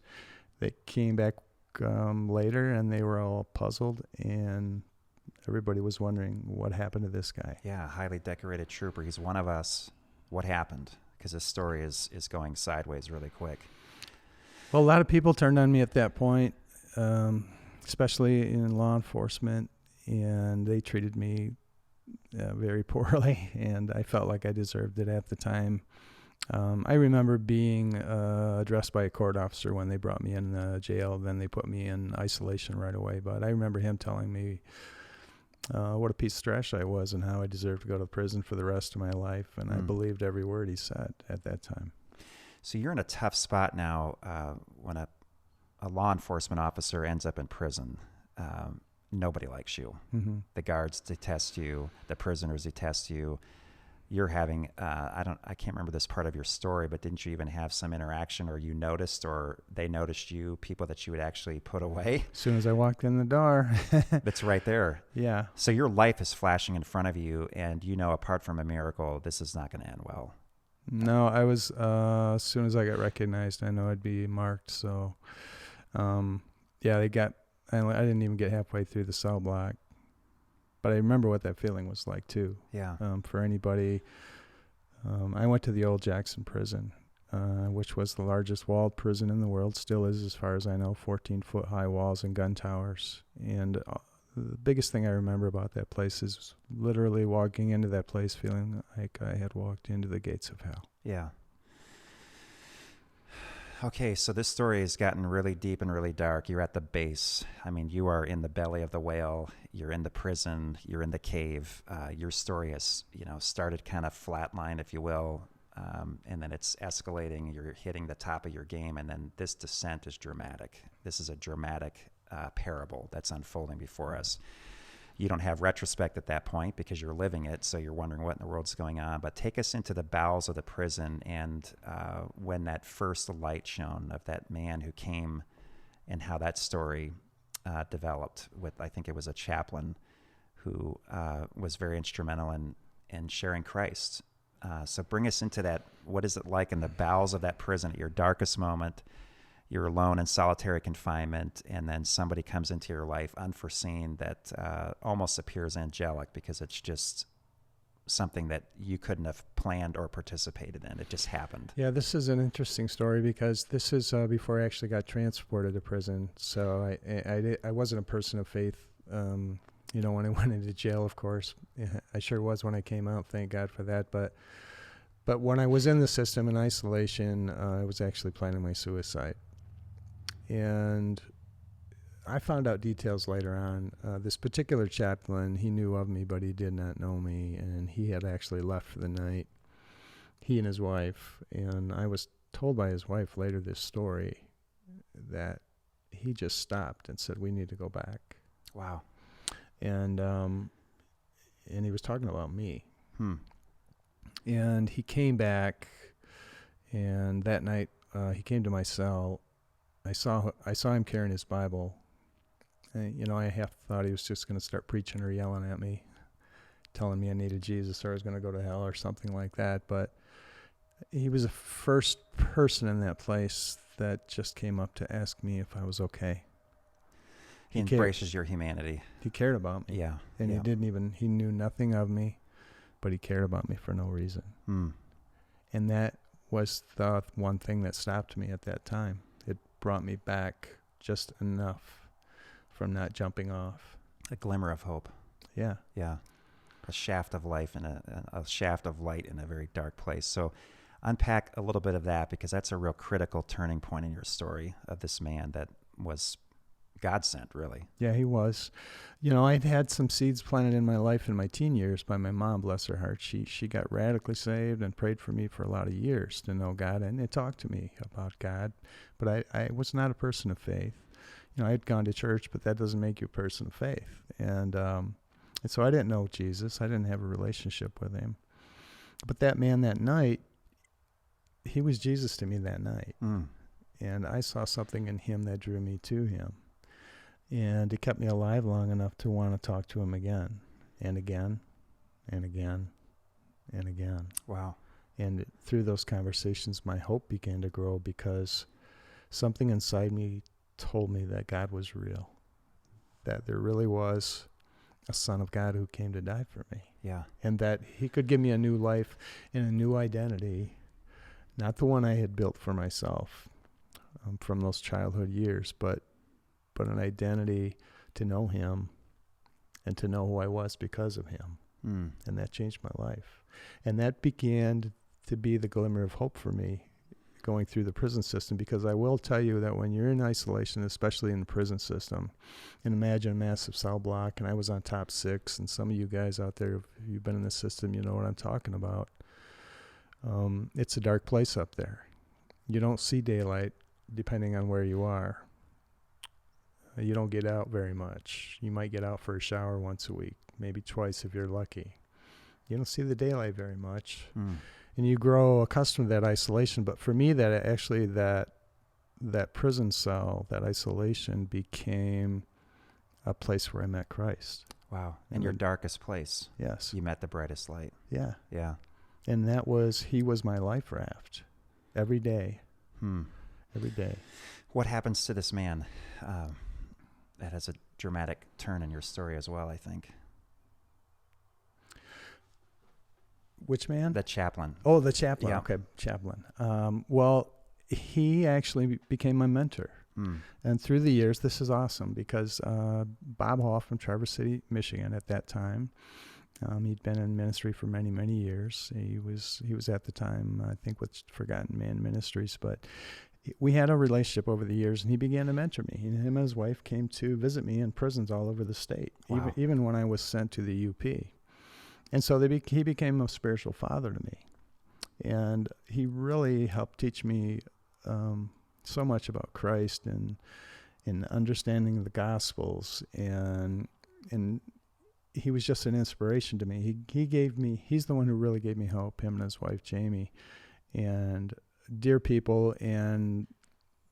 They came back later, and they were all puzzled. And everybody was wondering what happened to this guy. Yeah, highly decorated trooper. He's one of us. What happened? Because his story is going sideways really quick. Well, a lot of people turned on me at that point, especially in law enforcement. And they treated me very poorly, and I felt like I deserved it at the time. I remember being addressed by a court officer when they brought me in jail. Then they put me in isolation right away. But I remember him telling me what a piece of trash I was and how I deserved to go to prison for the rest of my life. And I believed every word he said at that time. So you're in a tough spot now when a law enforcement officer ends up in prison. Nobody likes you. Mm-hmm. The guards detest you. The prisoners detest you. You're having, I can't remember this part of your story, but didn't you even have some interaction, or you noticed, or they noticed you, people that you would actually put away? As soon as I walked in the door. That's right there. Yeah. So your life is flashing in front of you, and apart from a miracle, this is not going to end well. No, I was, as soon as I got recognized, I know I'd be marked. So, yeah, I didn't even get halfway through the cell block, but I remember what that feeling was like too. Yeah. For anybody, I went to the old Jackson prison, which was the largest walled prison in the world, still is as far as I know, 14-foot high walls and gun towers. And the biggest thing I remember about that place is literally walking into that place feeling like I had walked into the gates of hell. Yeah. Okay, so this story has gotten really deep and really dark. You're at the base. I mean, you are in the belly of the whale. You're in the prison. You're in the cave. Your story has, started kind of flatline, if you will, and then it's escalating. You're hitting the top of your game, and then this descent is dramatic. This is a dramatic parable that's unfolding before us. You don't have retrospect at that point because you're living it, so you're wondering what in the world's going on. But take us into the bowels of the prison, and when that first light shone of that man who came, and how that story developed with, I think it was a chaplain who was very instrumental in sharing Christ. So bring us into that. What is it like in the bowels of that prison at your darkest moment? You're alone in solitary confinement, and then somebody comes into your life unforeseen that almost appears angelic because it's just something that you couldn't have planned or participated in. It just happened. Yeah, this is an interesting story because this is before I actually got transported to prison. So I wasn't a person of faith, when I went into jail, of course. I sure was when I came out, thank God for that. But when I was in the system in isolation, I was actually planning my suicide. And I found out details later on. This particular chaplain, he knew of me, but he did not know me. And he had actually left for the night, he and his wife. And I was told by his wife later this story that he just stopped and said, "We need to go back." Wow. And he was talking about me. And he came back, and that night he came to my cell. I saw him carrying his Bible, and I half thought he was just going to start preaching or yelling at me, telling me I needed Jesus or I was going to go to hell or something like that. But he was the first person in that place that just came up to ask me if I was okay. He embraces your humanity. He cared about me. Yeah. And he knew nothing of me, but he cared about me for no reason. And that was the one thing that stopped me at that time. It brought me back just enough from not jumping off. A glimmer of hope. Yeah. Yeah. A shaft of life and a shaft of light in a very dark place. So unpack a little bit of that, because that's a real critical turning point in your story of this man that was God sent, really. Yeah, he was. You know, I'd had some seeds planted in my life in my teen years by my mom, bless her heart. She got radically saved and prayed for me for a lot of years to know God, and it talked to me about God. But I was not a person of faith. You know, I had gone to church, but that doesn't make you a person of faith. And so I didn't know Jesus. I didn't have a relationship with him. But that man that night, he was Jesus to me that night. And I saw something in him that drew me to him. And it kept me alive long enough to want to talk to him again and again and again and again. Wow. And through those conversations, my hope began to grow because something inside me told me that God was real, that there really was a Son of God who came to die for me. Yeah. And that he could give me a new life and a new identity, not the one I had built for myself from those childhood years, but an identity to know him and to know who I was because of him. And that changed my life. And that began to be the glimmer of hope for me going through the prison system, because I will tell you that when you're in isolation, especially in the prison system, and imagine a massive cell block, and I was on top 6, and some of you guys out there, if you've been in the system, you know what I'm talking about. It's a dark place up there. You don't see daylight depending on where you are. You don't get out very much. You might get out for a shower once a week, maybe twice if you're lucky. You don't see the daylight very much. And you grow accustomed to that isolation. But for me, that prison cell, that isolation became a place where I met Christ. Wow. In your darkest place. Yes. You met the brightest light. Yeah. Yeah. And he was my life raft every day. Every day. What happens to this man? That has a dramatic turn in your story as well, I think. Which man? The chaplain. Oh, the chaplain. Yeah. Okay, chaplain. Well, he actually became my mentor. And through the years, this is awesome because Bob Hall from Traverse City, Michigan at that time, he'd been in ministry for many, many years. He was at the time, I think, with Forgotten Man Ministries, but we had a relationship over the years, and he began to mentor me. And him and his wife came to visit me in prisons all over the state, Wow. even when I was sent to the UP. And so he became a spiritual father to me. And he really helped teach me so much about Christ and understanding the Gospels. And he was just an inspiration to me. He's the one who really gave me hope, him and his wife, Jamie. And dear people, and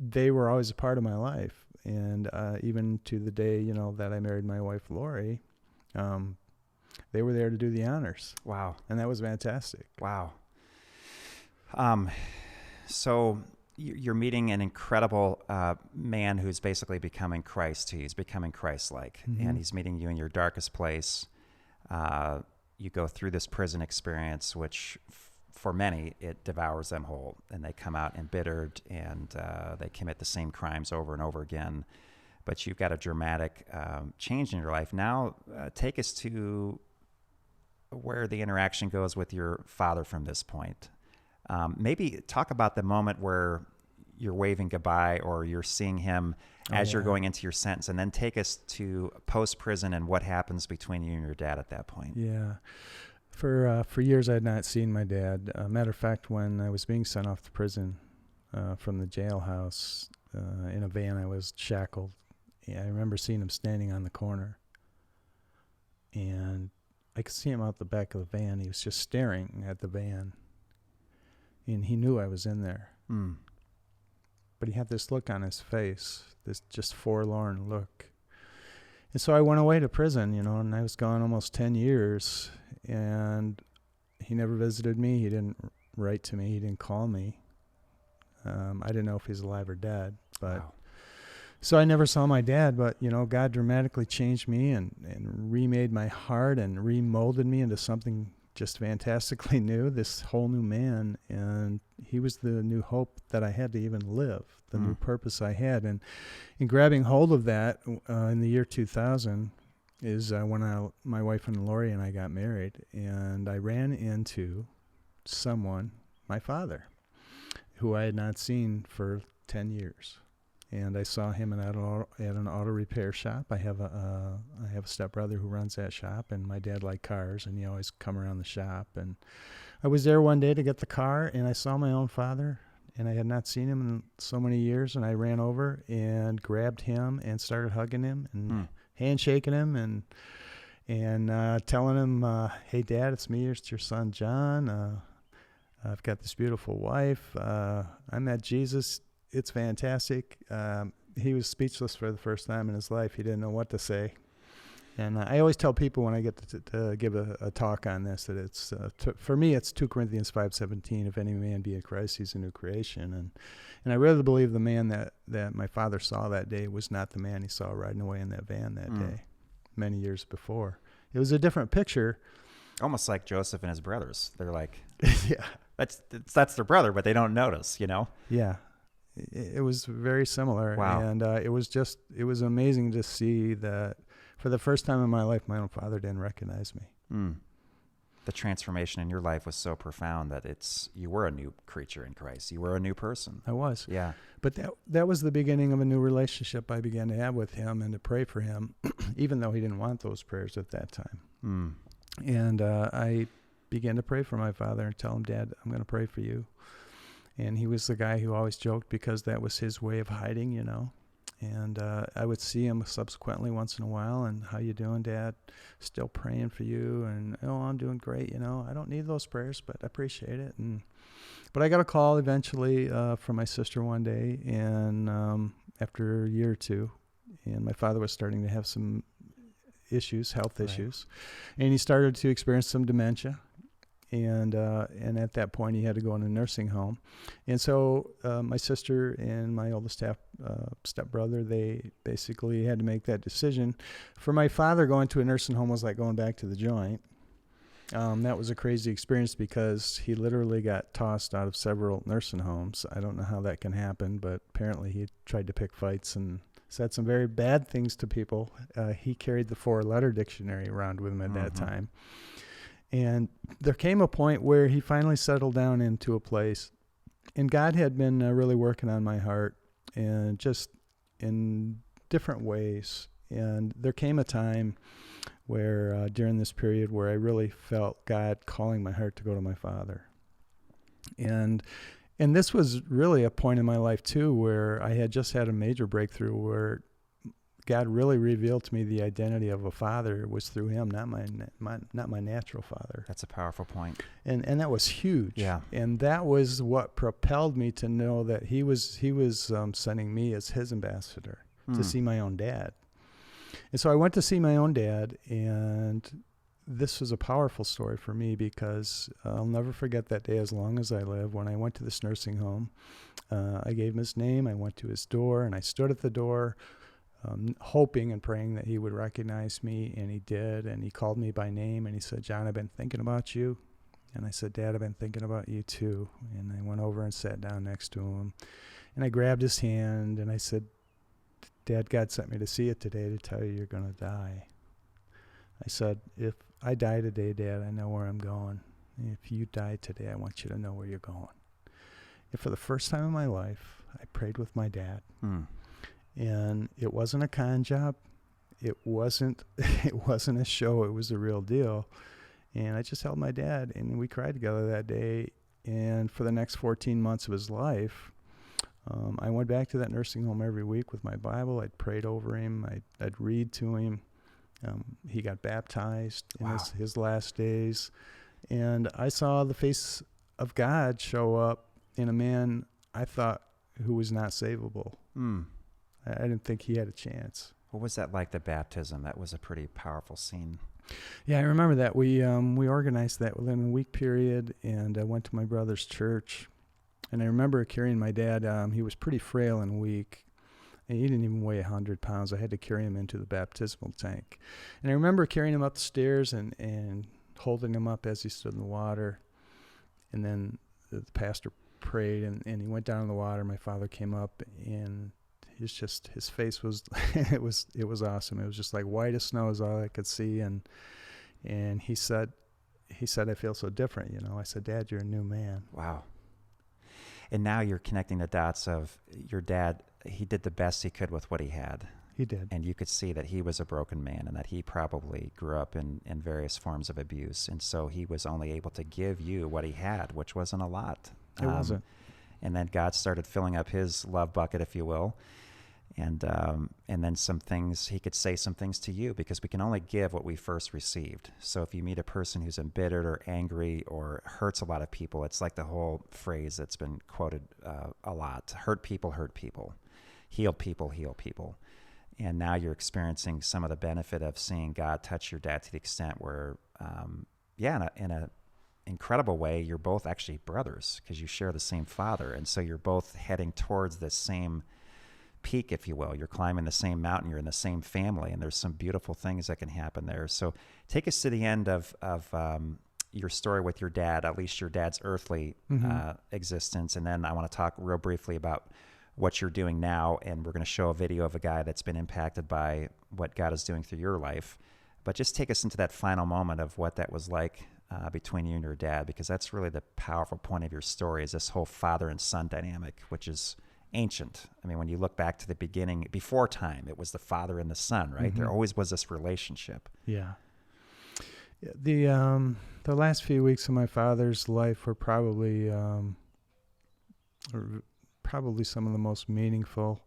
they were always a part of my life. And even to the day, that I married my wife, Lori, they were there to do the honors. Wow. And that was fantastic. Wow. So you're meeting an incredible man who's basically becoming Christ. He's becoming Christ-like, and he's meeting you in your darkest place. You go through this prison experience, which for many, it devours them whole, and they come out embittered, and they commit the same crimes over and over again. But you've got a dramatic change in your life. Now, take us to where the interaction goes with your father from this point. Maybe talk about the moment where you're waving goodbye or you're seeing him as you're going into your sentence, and then take us to post-prison and what happens between you and your dad at that point. Yeah. For years, I had not seen my dad. Matter of fact, when I was being sent off to prison from the jailhouse in a van, I was shackled. I remember seeing him standing on the corner, and I could see him out the back of the van. He was just staring at the van, and he knew I was in there. But he had this look on his face, this just forlorn look. And so I went away to prison, and I was gone almost 10 years, and he never visited me. He didn't write to me. He didn't call me. I didn't know if he's alive or dead, but Wow. So I never saw my dad, but, God dramatically changed me and remade my heart and remolded me into something just fantastically new, this whole new man. And he was the new hope that I had to even live, the new purpose I had. And in grabbing hold of that in the year 2000 is when my wife and Lori and I got married. And I ran into someone, my father, who I had not seen for 10 years. and I saw him at an auto repair shop. I have a stepbrother who runs that shop, and my dad liked cars, and he always come around the shop. And I was there one day to get the car, and I saw my own father, and I had not seen him in so many years, and I ran over and grabbed him and started hugging him and handshaking him and telling him, "Hey, Dad, it's me. It's your son, John. I've got this beautiful wife. I met Jesus. It's fantastic." He was speechless for the first time in his life. He didn't know what to say. And I always tell people when I get to give a talk on this that it's for me it's 2 Corinthians 5:17. If any man be in Christ, he's a new creation. And I really believe the man that my father saw that day was not the man he saw riding away in that van that day, many years before. It was a different picture. Almost like Joseph and his brothers. They're like, yeah, that's their brother, but they don't notice, you know? Yeah. It was very similar. Wow. And it was amazing to see that for the first time in my life, my own father didn't recognize me. The transformation in your life was so profound that you were a new creature in Christ. You were a new person. I was. Yeah. But that was the beginning of a new relationship I began to have with him and to pray for him, even though he didn't want those prayers at that time. And I began to pray for my father and tell him, "Dad, I'm going to pray for you." And he was the guy who always joked because that was his way of hiding, you know. And I would see him subsequently once in a while, and "How you doing, Dad? Still praying for you." And, "Oh, I'm doing great, you know. I don't need those prayers, but I appreciate it." But I got a call eventually from my sister one day, and after a year or two, and my father was starting to have some health issues, and he started to experience some dementia. And at that point, he had to go in a nursing home. And so my sister and my oldest stepbrother, they basically had to make that decision. For my father, going to a nursing home was like going back to the joint. That was a crazy experience because he literally got tossed out of several nursing homes. I don't know how that can happen, but apparently he tried to pick fights and said some very bad things to people. He carried the 4-letter dictionary around with him at that time. And there came a point where he finally settled down into a place, and God had been really working on my heart, and just in different ways. And there came a time where during this period where I really felt God calling my heart to go to my father. And this was really a point in my life too, where I had just had a major breakthrough where God really revealed to me the identity of a father was through him, not my natural father. That's a powerful point. And that was huge. Yeah. And that was what propelled me to know that he was sending me as his ambassador to see my own dad. And so I went to see my own dad, and this was a powerful story for me because I'll never forget that day as long as I live. When I went to this nursing home, I gave him his name. I went to his door, and I stood at the door, hoping and praying that he would recognize me, and he did. And he called me by name, and he said, "John, I've been thinking about you." And I said, "Dad, I've been thinking about you too." And I went over and sat down next to him, and I grabbed his hand, and I said, "Dad, God sent me to see you today to tell you you're going to die." I said, "If I die today, Dad, I know where I'm going. If you die today, I want you to know where you're going." And for the first time in my life, I prayed with my dad. And it wasn't a con job. It wasn't a show. It was the real deal. And I just held my dad, and we cried together that day. And for the next 14 months of his life, I went back to that nursing home every week with my Bible. I'd prayed over him. I'd read to him. He got baptized in his last days. And I saw the face of God show up in a man I thought who was not savable. I didn't think he had a chance. What was that like, the baptism? That was a pretty powerful scene. Yeah, I remember that. We organized that within a week period, and I went to my brother's church. And I remember carrying my dad. He was pretty frail and weak. And he didn't even weigh 100 pounds. I had to carry him into the baptismal tank. And I remember carrying him up the stairs and holding him up as he stood in the water. And then the pastor prayed, and he went down in the water. My father came up, and his face was it was awesome. It was just like white as snow is all I could see. And he said, "I feel so different, you know." I said, "Dad, you're a new man." Wow. And now you're connecting the dots of your dad. He did the best he could with what he had. He did. And you could see that he was a broken man and that he probably grew up in various forms of abuse. And so he was only able to give you what he had, which wasn't a lot. It wasn't. And then God started filling up his love bucket, if you will. And then some things, he could say some things to you, because we can only give what we first received. So if you meet a person who's embittered or angry or hurts a lot of people, it's like the whole phrase that's been quoted a lot: hurt people, heal people, heal people. And now you're experiencing some of the benefit of seeing God touch your dad to the extent where, in a incredible way, you're both actually brothers because you share the same father. And so you're both heading towards this same peak, if you will. You're climbing the same mountain. You're in the same family. And there's some beautiful things that can happen there. So take us to the end of your story with your dad, at least your dad's earthly existence. And then I want to talk real briefly about what you're doing now, and we're going to show a video of a guy that's been impacted by what God is doing through your life. But just take us into that final moment of what that was like between you and your dad, because that's really the powerful point of your story, is this whole father and son dynamic, which is ancient. I mean, when you look back to the beginning, before time, it was the father and the son, right? There always was this relationship. Yeah. The last few weeks of my father's life were probably some of the most meaningful.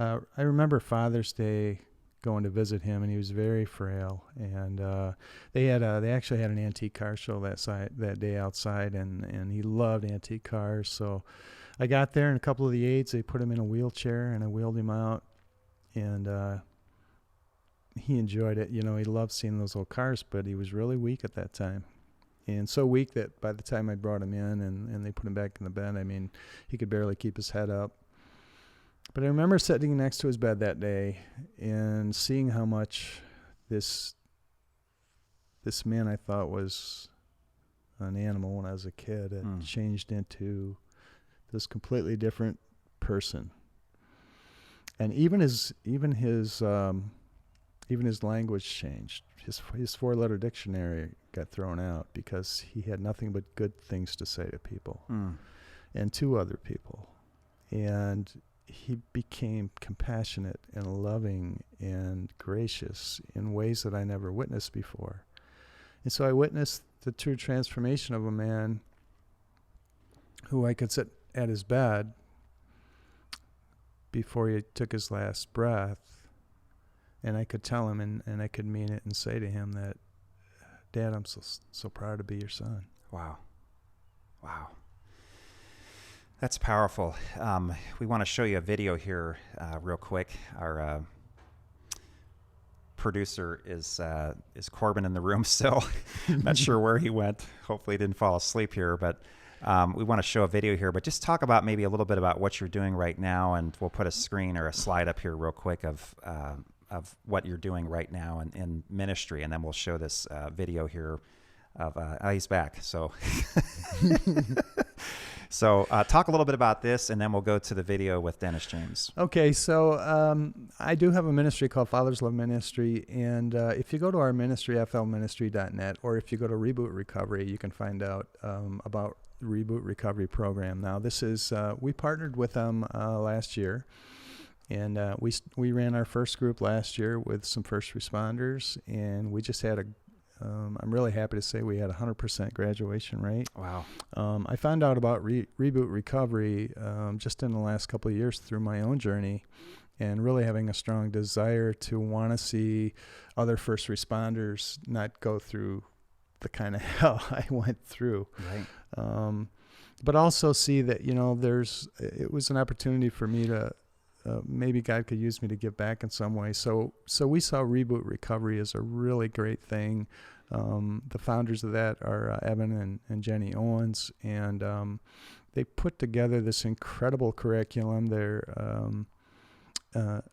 I remember Father's Day going to visit him, and he was very frail. And they actually had an antique car show that day outside, and he loved antique cars. So I got there, and a couple of the aides, they put him in a wheelchair, and I wheeled him out, and he enjoyed it. You know, he loved seeing those old cars, but he was really weak at that time. And so weak that by the time I brought him in and they put him back in the bed, I mean, he could barely keep his head up. But I remember sitting next to his bed that day and seeing how much this man I thought was an animal when I was a kid had changed into this completely different person. And even his language changed. His four-letter dictionary got thrown out because he had nothing but good things to say to people and to other people. And he became compassionate and loving and gracious in ways that I never witnessed before. And so I witnessed the true transformation of a man who I could sit at his bed before he took his last breath, and I could tell him and I could mean it and say to him that, Dad, I'm so proud to be your son. Wow. That's powerful. We want to show you a video here real quick. Our producer is Corbin in the room still. Not sure where he went. Hopefully he didn't fall asleep here, but we want to show a video here. But just talk about maybe a little bit about what you're doing right now, and we'll put a screen or a slide up here real quick of what you're doing right now in ministry, and then we'll show this video here of he's back. So talk a little bit about this, and then we'll go to the video with Dennis James. Okay, so I do have a ministry called Father's Love Ministry, and if you go to our ministry, flministry.net, or if you go to Reboot Recovery, you can find out about the Reboot Recovery program. Now, this is we partnered with them last year. And we ran our first group last year with some first responders, and we just had I'm really happy to say we had 100% graduation rate. Wow. I found out about Reboot Recovery just in the last couple of years through my own journey, and really having a strong desire to want to see other first responders not go through the kind of hell I went through. Right. But also see that, it was an opportunity for me to maybe God could use me to give back in some way. So we saw Reboot Recovery as a really great thing. The founders of that are Evan and Jenny Owens, and they put together this incredible curriculum.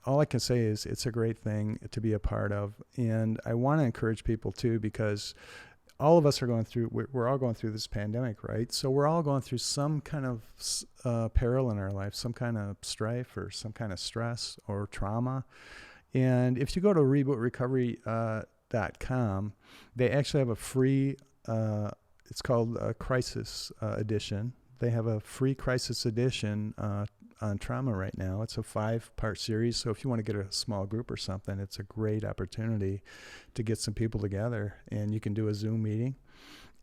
All I can say is it's a great thing to be a part of, and I want to encourage people too, because all of us are we're all going through this pandemic, right? So we're all going through some kind of peril in our life, some kind of strife or some kind of stress or trauma. And if you go to rebootrecovery.com, they actually have a free, it's called a Crisis Edition they have a free crisis edition on trauma right now. It's a 5-part series, so if you want to get a small group or something, it's a great opportunity to get some people together, and you can do a Zoom meeting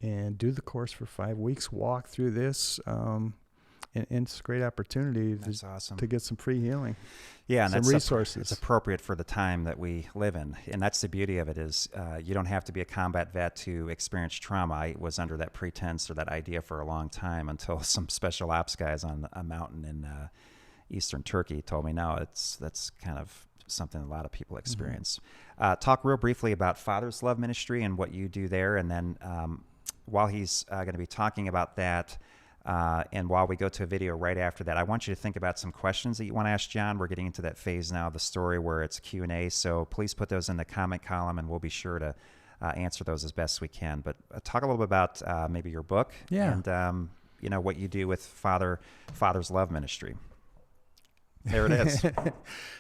and do the course for 5 weeks, walk through this, and it's a great opportunity That's awesome. to get some free healing. Yeah, and some that's resources. It's appropriate for the time that we live in, and that's the beauty of it is you don't have to be a combat vet to experience trauma. I was under that pretense or that idea for a long time until some special ops guys on a mountain in eastern Turkey told me, no, that's kind of something a lot of people experience. Talk real briefly about Father's Love Ministry and what you do there, and then while he's going to be talking about that, and while we go to a video right after that, I want you to think about some questions that you want to ask John. We're getting into that phase now of the story where it's Q&A, so please put those in the comment column, and we'll be sure to answer those as best we can. But talk a little bit about maybe your book and what you do with Father's Love Ministry. There it is.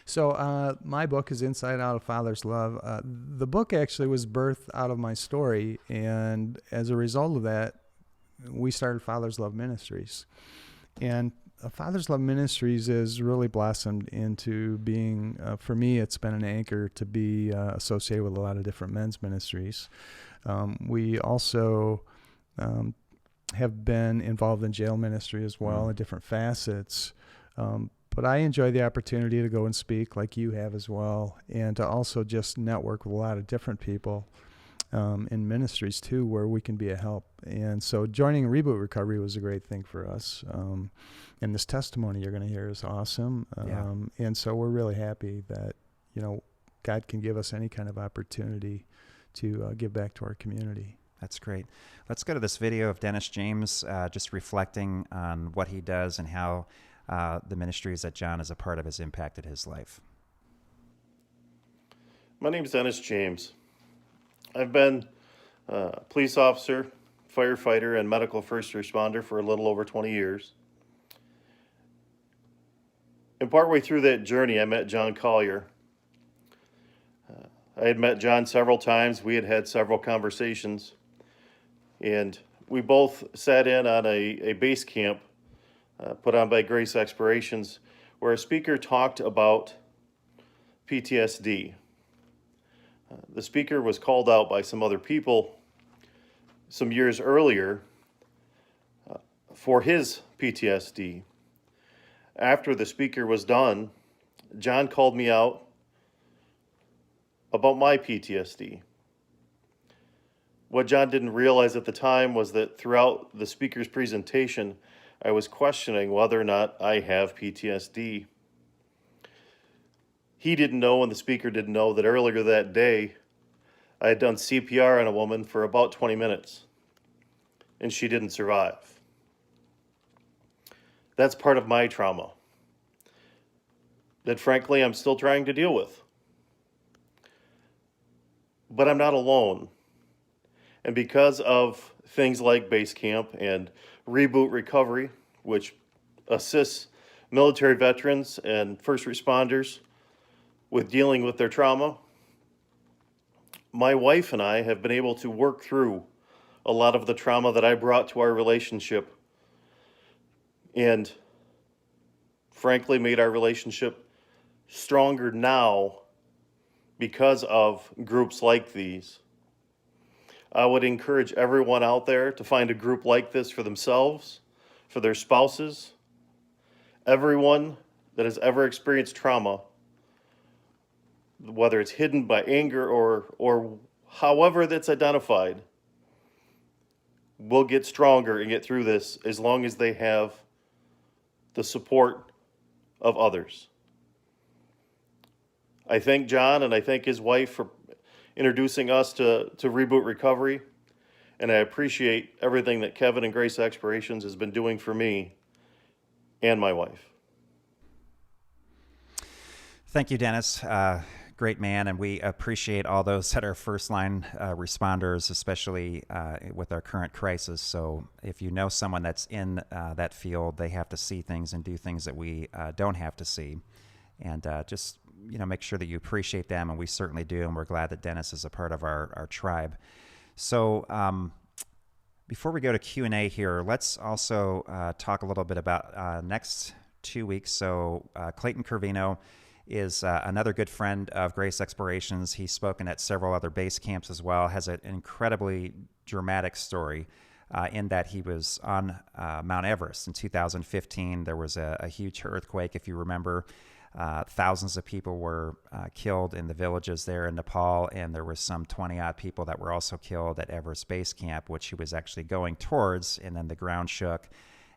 So my book is Inside Out of Father's Love. The book actually was birthed out of my story, and as a result of that, we started Father's Love Ministries. And Father's Love Ministries has really blossomed into being, for me, it's been an anchor to be associated with a lot of different men's ministries. We also have been involved in jail ministry as well, in different facets. But I enjoy the opportunity to go and speak like you have as well, and to also just network with a lot of different people in ministries too, where we can be a help. And so joining Reboot Recovery was a great thing for us. And this testimony you're going to hear is awesome. And so we're really happy that, God can give us any kind of opportunity to give back to our community. That's great. Let's go to this video of Dennis James just reflecting on what he does and how the ministries that John is a part of has impacted his life. My name is Dennis James. I've been a police officer, firefighter, and medical first responder for a little over 20 years. And partway through that journey, I met John Collier. I had met John several times. We had had several conversations. And we both sat in on a base camp put on by Grace Explorations, where a speaker talked about PTSD. The speaker was called out by some other people some years earlier for his PTSD. After the speaker was done, John called me out about my PTSD. What John didn't realize at the time was that throughout the speaker's presentation, I was questioning whether or not I have PTSD. He didn't know, and the speaker didn't know, that earlier that day, I had done CPR on a woman for about 20 minutes, and she didn't survive. That's part of my trauma that, frankly, I'm still trying to deal with. But I'm not alone. And because of things like Base Camp and Reboot Recovery, which assists military veterans and first responders with dealing with their trauma, my wife and I have been able to work through a lot of the trauma that I brought to our relationship, and frankly made our relationship stronger now because of groups like these. I would encourage everyone out there to find a group like this for themselves, for their spouses, everyone that has ever experienced trauma, whether it's hidden by anger or however that's identified, will get stronger and get through this as long as they have the support of others. I thank John and I thank his wife for introducing us to Reboot Recovery, and I appreciate everything that Kevin and Grace Explorations has been doing for me and my wife. Thank you, Dennis. Great man, and we appreciate all those that are first-line responders, especially with our current crisis. So if you know someone that's in that field, they have to see things and do things that we don't have to see. And just make sure that you appreciate them, and we certainly do, and we're glad that Dennis is a part of our tribe. So Before we go to Q&A here, let's also talk a little bit about next 2 weeks. So Clayton Curvino is another good friend of Grace Explorations. He's spoken at several other base camps as well, has an incredibly dramatic story in that he was on Mount Everest in 2015. There was a huge earthquake, if you remember. Thousands of people were killed in the villages there in Nepal, and there was some 20-odd people that were also killed at Everest Base Camp, which he was actually going towards, and then the ground shook,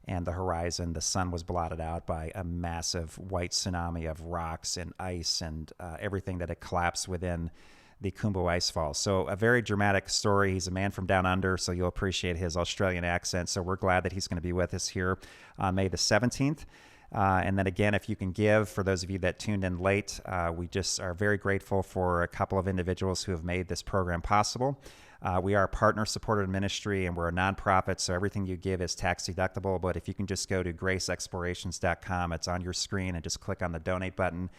and the horizon, the sun was blotted out by a massive white tsunami of rocks and ice and everything that had collapsed within the Khumbu Icefall. So a very dramatic story. He's a man from down under, so you'll appreciate his Australian accent. So we're glad that he's going to be with us here on May the 17th. And then again, if you can give, for those of you that tuned in late, we just are very grateful for a couple of individuals who have made this program possible. We are a partner-supported ministry, and we're a nonprofit, so everything you give is tax-deductible. But if you can just go to graceexplorations.com, it's on your screen, and just click on the donate button.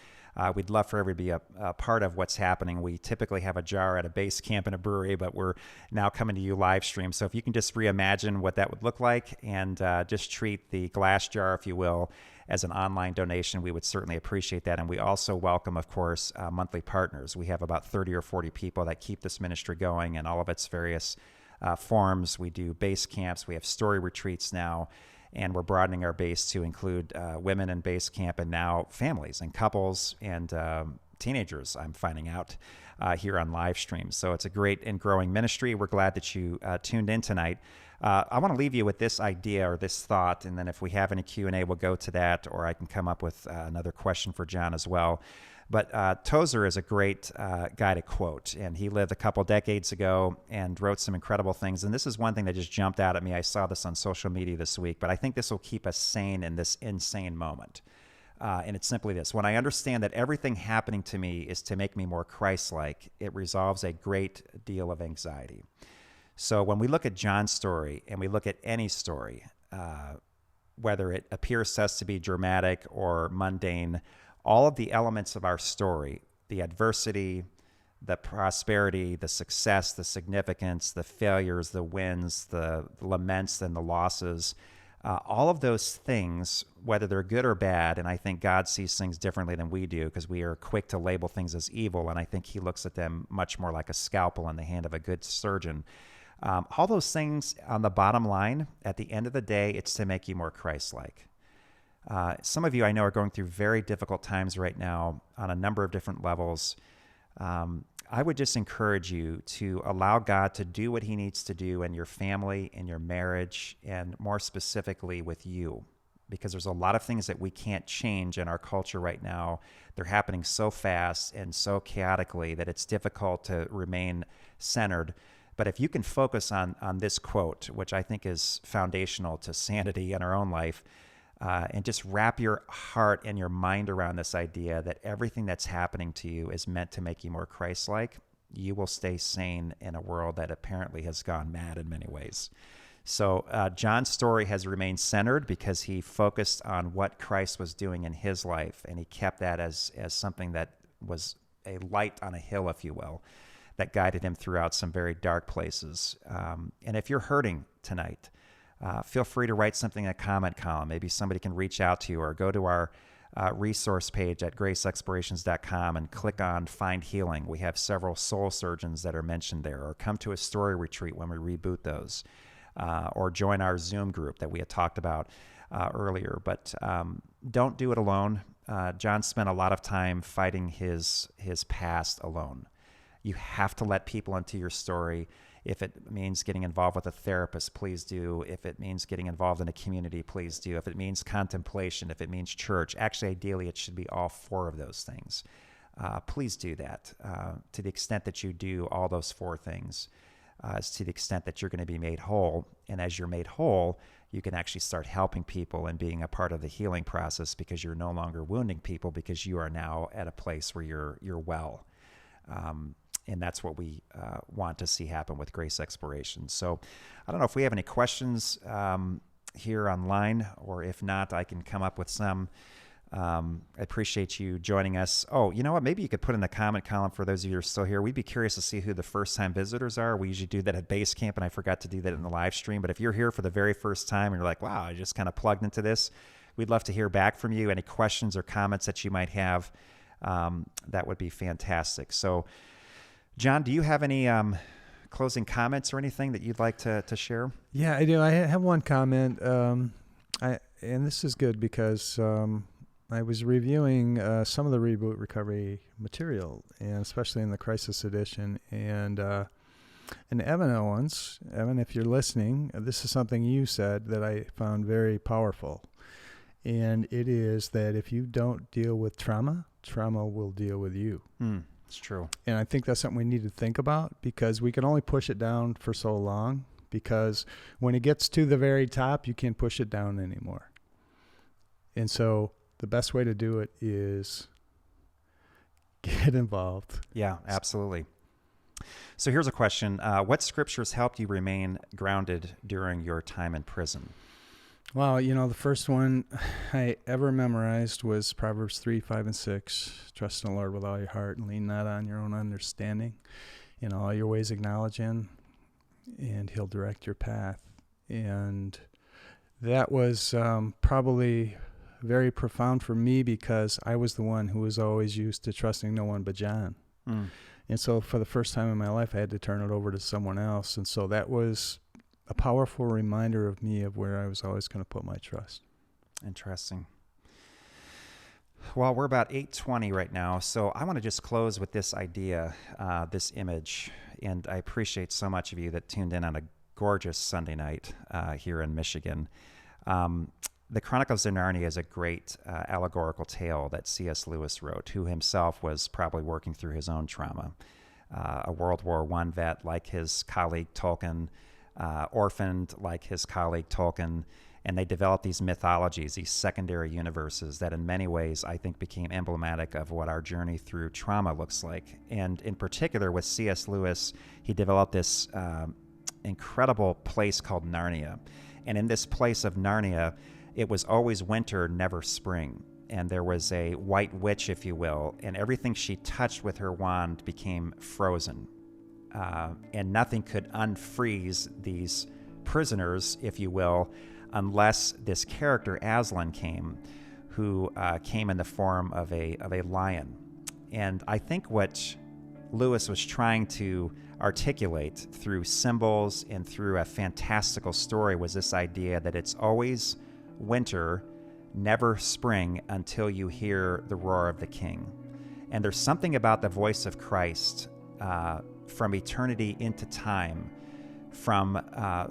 We'd love for everybody to be a part of what's happening. We typically have a jar at a base camp in a brewery, but we're now coming to you live stream. So if you can just reimagine what that would look like and just treat the glass jar, if you will, as an online donation, we would certainly appreciate that. And we also welcome, of course, monthly partners. We have about 30 or 40 people that keep this ministry going in all of its various forms. We do base camps. We have story retreats now, and we're broadening our base to include women in base camp, and now families and couples and teenagers, I'm finding out here on live stream. So it's a great and growing ministry. We're glad that you tuned in tonight. I want to leave you with this idea or this thought, and then if we have any Q&A, we'll go to that, or I can come up with another question for John as well. But Tozer is a great guy to quote, and he lived a couple decades ago and wrote some incredible things. And this is one thing that just jumped out at me. I saw this on social media this week, but I think this will keep us sane in this insane moment. And it's simply this: when I understand that everything happening to me is to make me more Christ-like, it resolves a great deal of anxiety. So when we look at John's story, and we look at any story, whether it appears to us to be dramatic or mundane, all of the elements of our story, the adversity, the prosperity, the success, the significance, the failures, the wins, the laments, and the losses, all of those things, whether they're good or bad, and I think God sees things differently than we do, because we are quick to label things as evil, and I think he looks at them much more like a scalpel in the hand of a good surgeon. All those things on the bottom line, at the end of the day, it's to make you more Christ-like. Some of you I know are going through very difficult times right now on a number of different levels. I would just encourage you to allow God to do what he needs to do in your family, in your marriage, and more specifically with you, because there's a lot of things that we can't change in our culture right now. They're happening so fast and so chaotically that it's difficult to remain centered. But if you can focus on this quote, which I think is foundational to sanity in our own life, and just wrap your heart and your mind around this idea that everything that's happening to you is meant to make you more Christ-like, you will stay sane in a world that apparently has gone mad in many ways. So John's story has remained centered because he focused on what Christ was doing in his life, and he kept that as something that was a light on a hill, if you will, that guided him throughout some very dark places. And if you're hurting tonight, feel free to write something in a comment column. Maybe somebody can reach out to you, or go to our resource page at graceexplorations.com and click on Find Healing. We have several soul surgeons that are mentioned there, or come to a story retreat when we reboot those, or join our Zoom group that we had talked about earlier. But don't do it alone. John spent a lot of time fighting his past alone. You have to let people into your story. If it means getting involved with a therapist, please do. If it means getting involved in a community, please do. If it means contemplation, if it means church, actually, ideally, it should be all four of those things. Please do that. To the extent that you do all those four things, is to the extent that you're going to be made whole. And as you're made whole, you can actually start helping people and being a part of the healing process, because you're no longer wounding people, because you are now at a place where you're well. And that's what we want to see happen with Grace Exploration. So I don't know if we have any questions here online, or if not, I can come up with some. I appreciate you joining us. Oh, you know what? Maybe you could put in the comment column for those of you who are still here. We'd be curious to see who the first-time visitors are. We usually do that at base camp, and I forgot to do that in the live stream. But if you're here for the very first time and you're like, wow, I just kind of plugged into this, we'd love to hear back from you. Any questions or comments that you might have, that would be fantastic. So, John, do you have any closing comments or anything that you'd like to share? Yeah, I do. I have one comment. And this is good because I was reviewing some of the Reboot Recovery material, and especially in the Crisis Edition. And Evan Owens, Evan, if you're listening, this is something you said that I found very powerful. And it is that if you don't deal with trauma, trauma will deal with you. It's true. And I think that's something we need to think about, because we can only push it down for so long, because when it gets to the very top, you can't push it down anymore. And so the best way to do it is get involved. Yeah, absolutely. So here's a question. What scriptures helped you remain grounded during your time in prison? Well, the first one I ever memorized was Proverbs 3, 5, and 6. Trust in the Lord with all your heart and lean not on your own understanding. In all your ways acknowledge him, and he'll direct your path. And that was probably very profound for me, because I was the one who was always used to trusting no one but John. And so for the first time in my life, I had to turn it over to someone else. And so that was a powerful reminder of me of where I was always going to put my trust. Interesting. Well, we're about 8:20 right now, so I want to just close with this idea, this image, and I appreciate so much of you that tuned in on a gorgeous Sunday night here in Michigan. The Chronicles of Narnia is a great allegorical tale that C.S. Lewis wrote, who himself was probably working through his own trauma. A World War I vet like his colleague Tolkien, orphaned like his colleague Tolkien, and they developed these mythologies, these secondary universes that in many ways I think became emblematic of what our journey through trauma looks like. And in particular with C.S. Lewis, he developed this incredible place called Narnia. And in this place of Narnia, it was always winter, never spring. And there was a white witch, if you will, and everything she touched with her wand became frozen. And nothing could unfreeze these prisoners, if you will, unless this character Aslan came, who came in the form of a lion. And I think what Lewis was trying to articulate through symbols and through a fantastical story was this idea that it's always winter, never spring, until you hear the roar of the king. And there's something about the voice of Christ from eternity into time, from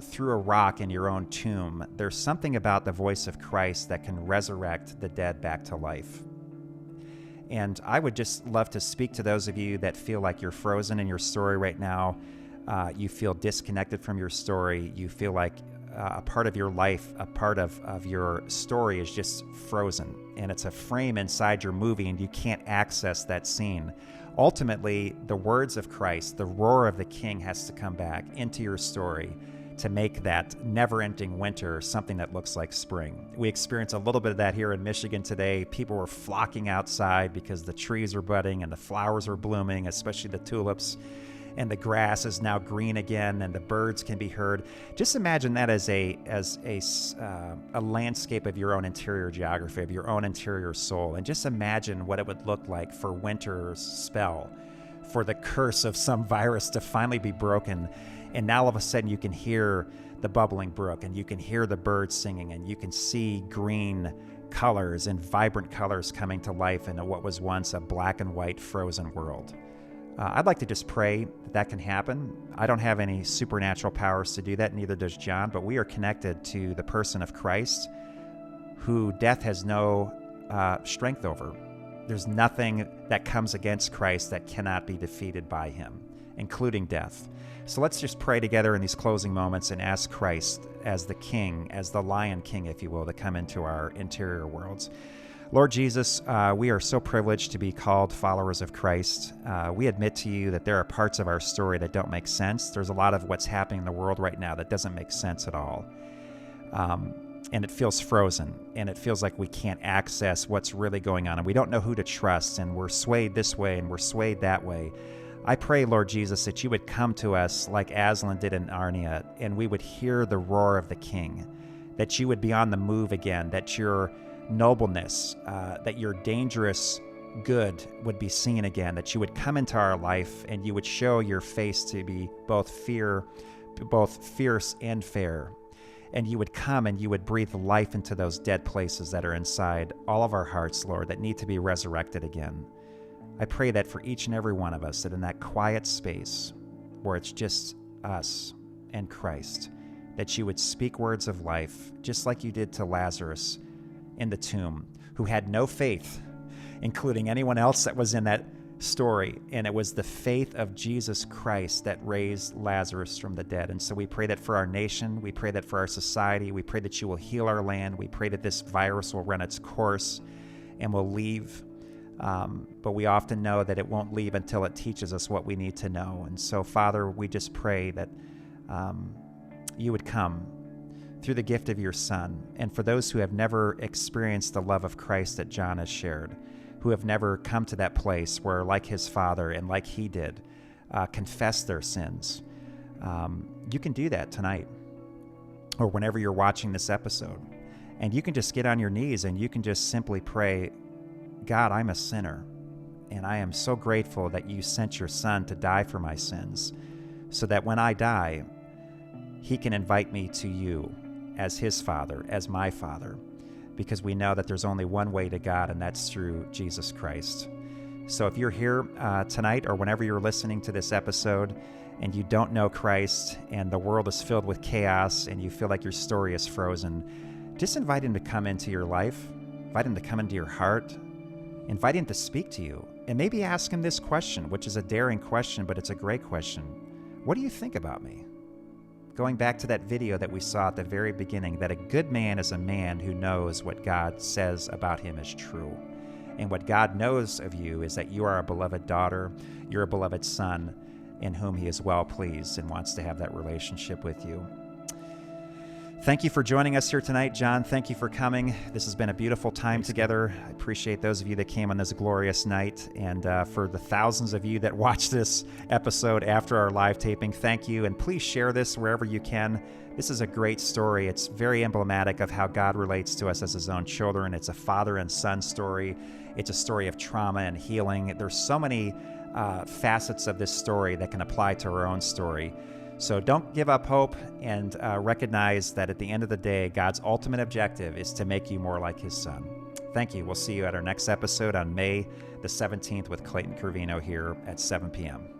through a rock in your own tomb. There's something about the voice of Christ that can resurrect the dead back to life. And I would just love to speak to those of you that feel like you're frozen in your story right now. You feel disconnected from your story. You feel like a part of your life, a part of your story is just frozen. And it's a frame inside your movie and you can't access that scene. Ultimately, the words of Christ, the roar of the King, has to come back into your story to make that never-ending winter something that looks like spring. We experienced a little bit of that here in Michigan today. People were flocking outside because the trees are budding and the flowers are blooming, especially the tulips, and the grass is now green again and the birds can be heard. Just imagine that as a landscape of your own interior geography, of your own interior soul, and just imagine what it would look like for winter's spell, for the curse of some virus to finally be broken. And now all of a sudden you can hear the bubbling brook and you can hear the birds singing and you can see green colors and vibrant colors coming to life in what was once a black and white frozen world. I'd like to just pray that can happen. I don't have any supernatural powers to do that, neither does John, but we are connected to the person of Christ, who death has no strength over. There's nothing that comes against Christ that cannot be defeated by him, including death. So let's just pray together in these closing moments and ask Christ as the King, as the Lion King, if you will, to come into our interior worlds. Lord Jesus, we are so privileged to be called followers of Christ. We admit to you that there are parts of our story that don't make sense. There's a lot of what's happening in the world right now that doesn't make sense at all. and it feels frozen, and it feels like we can't access what's really going on, and we don't know who to trust, and we're swayed this way and we're swayed that way. I pray, Lord Jesus, that you would come to us like Aslan did in Narnia, and we would hear the roar of the King, that you would be on the move again, that your nobleness, that your dangerous good would be seen again, that you would come into our life and you would show your face to be both fierce and fair. And you would come and you would breathe life into those dead places that are inside all of our hearts, Lord, that need to be resurrected again. I pray that for each and every one of us, that in that quiet space where it's just us and Christ, that you would speak words of life, just like you did to Lazarus in the tomb, who had no faith, including anyone else that was in that story. And it was the faith of Jesus Christ that raised Lazarus from the dead. And so we pray that for our nation, we pray that for our society, we pray that you will heal our land, we pray that this virus will run its course and will leave. But we often know that it won't leave until it teaches us what we need to know. And so, Father, we just pray that you would come through the gift of your Son. And for those who have never experienced the love of Christ that John has shared, who have never come to that place where, like his Father and like he did, confess their sins, you can do that tonight or whenever you're watching this episode. And you can just get on your knees and you can just simply pray, God, I'm a sinner, and I am so grateful that you sent your Son to die for my sins, so that when I die, he can invite me to you as his Father, as my Father, because we know that there's only one way to God, and that's through Jesus Christ. So if you're here tonight or whenever you're listening to this episode and you don't know Christ and the world is filled with chaos and you feel like your story is frozen, just invite him to come into your life, invite him to come into your heart, invite him to speak to you, and maybe ask him this question, which is a daring question, but it's a great question. What do you think about me? Going back to that video that we saw at the very beginning, that a good man is a man who knows what God says about him is true. And what God knows of you is that you are a beloved daughter, you're a beloved son, in whom he is well pleased and wants to have that relationship with you. Thank you for joining us here tonight, John. Thank you for coming. This has been a beautiful time together. I appreciate those of you that came on this glorious night. And for the thousands of you that watched this episode after our live taping, thank you. And please share this wherever you can. This is a great story. It's very emblematic of how God relates to us as his own children. It's a father and son story. It's a story of trauma and healing. There's so many facets of this story that can apply to our own story. So don't give up hope, and recognize that at the end of the day, God's ultimate objective is to make you more like his Son. Thank you. We'll see you at our next episode on May the 17th with Clayton Curvino here at 7 p.m.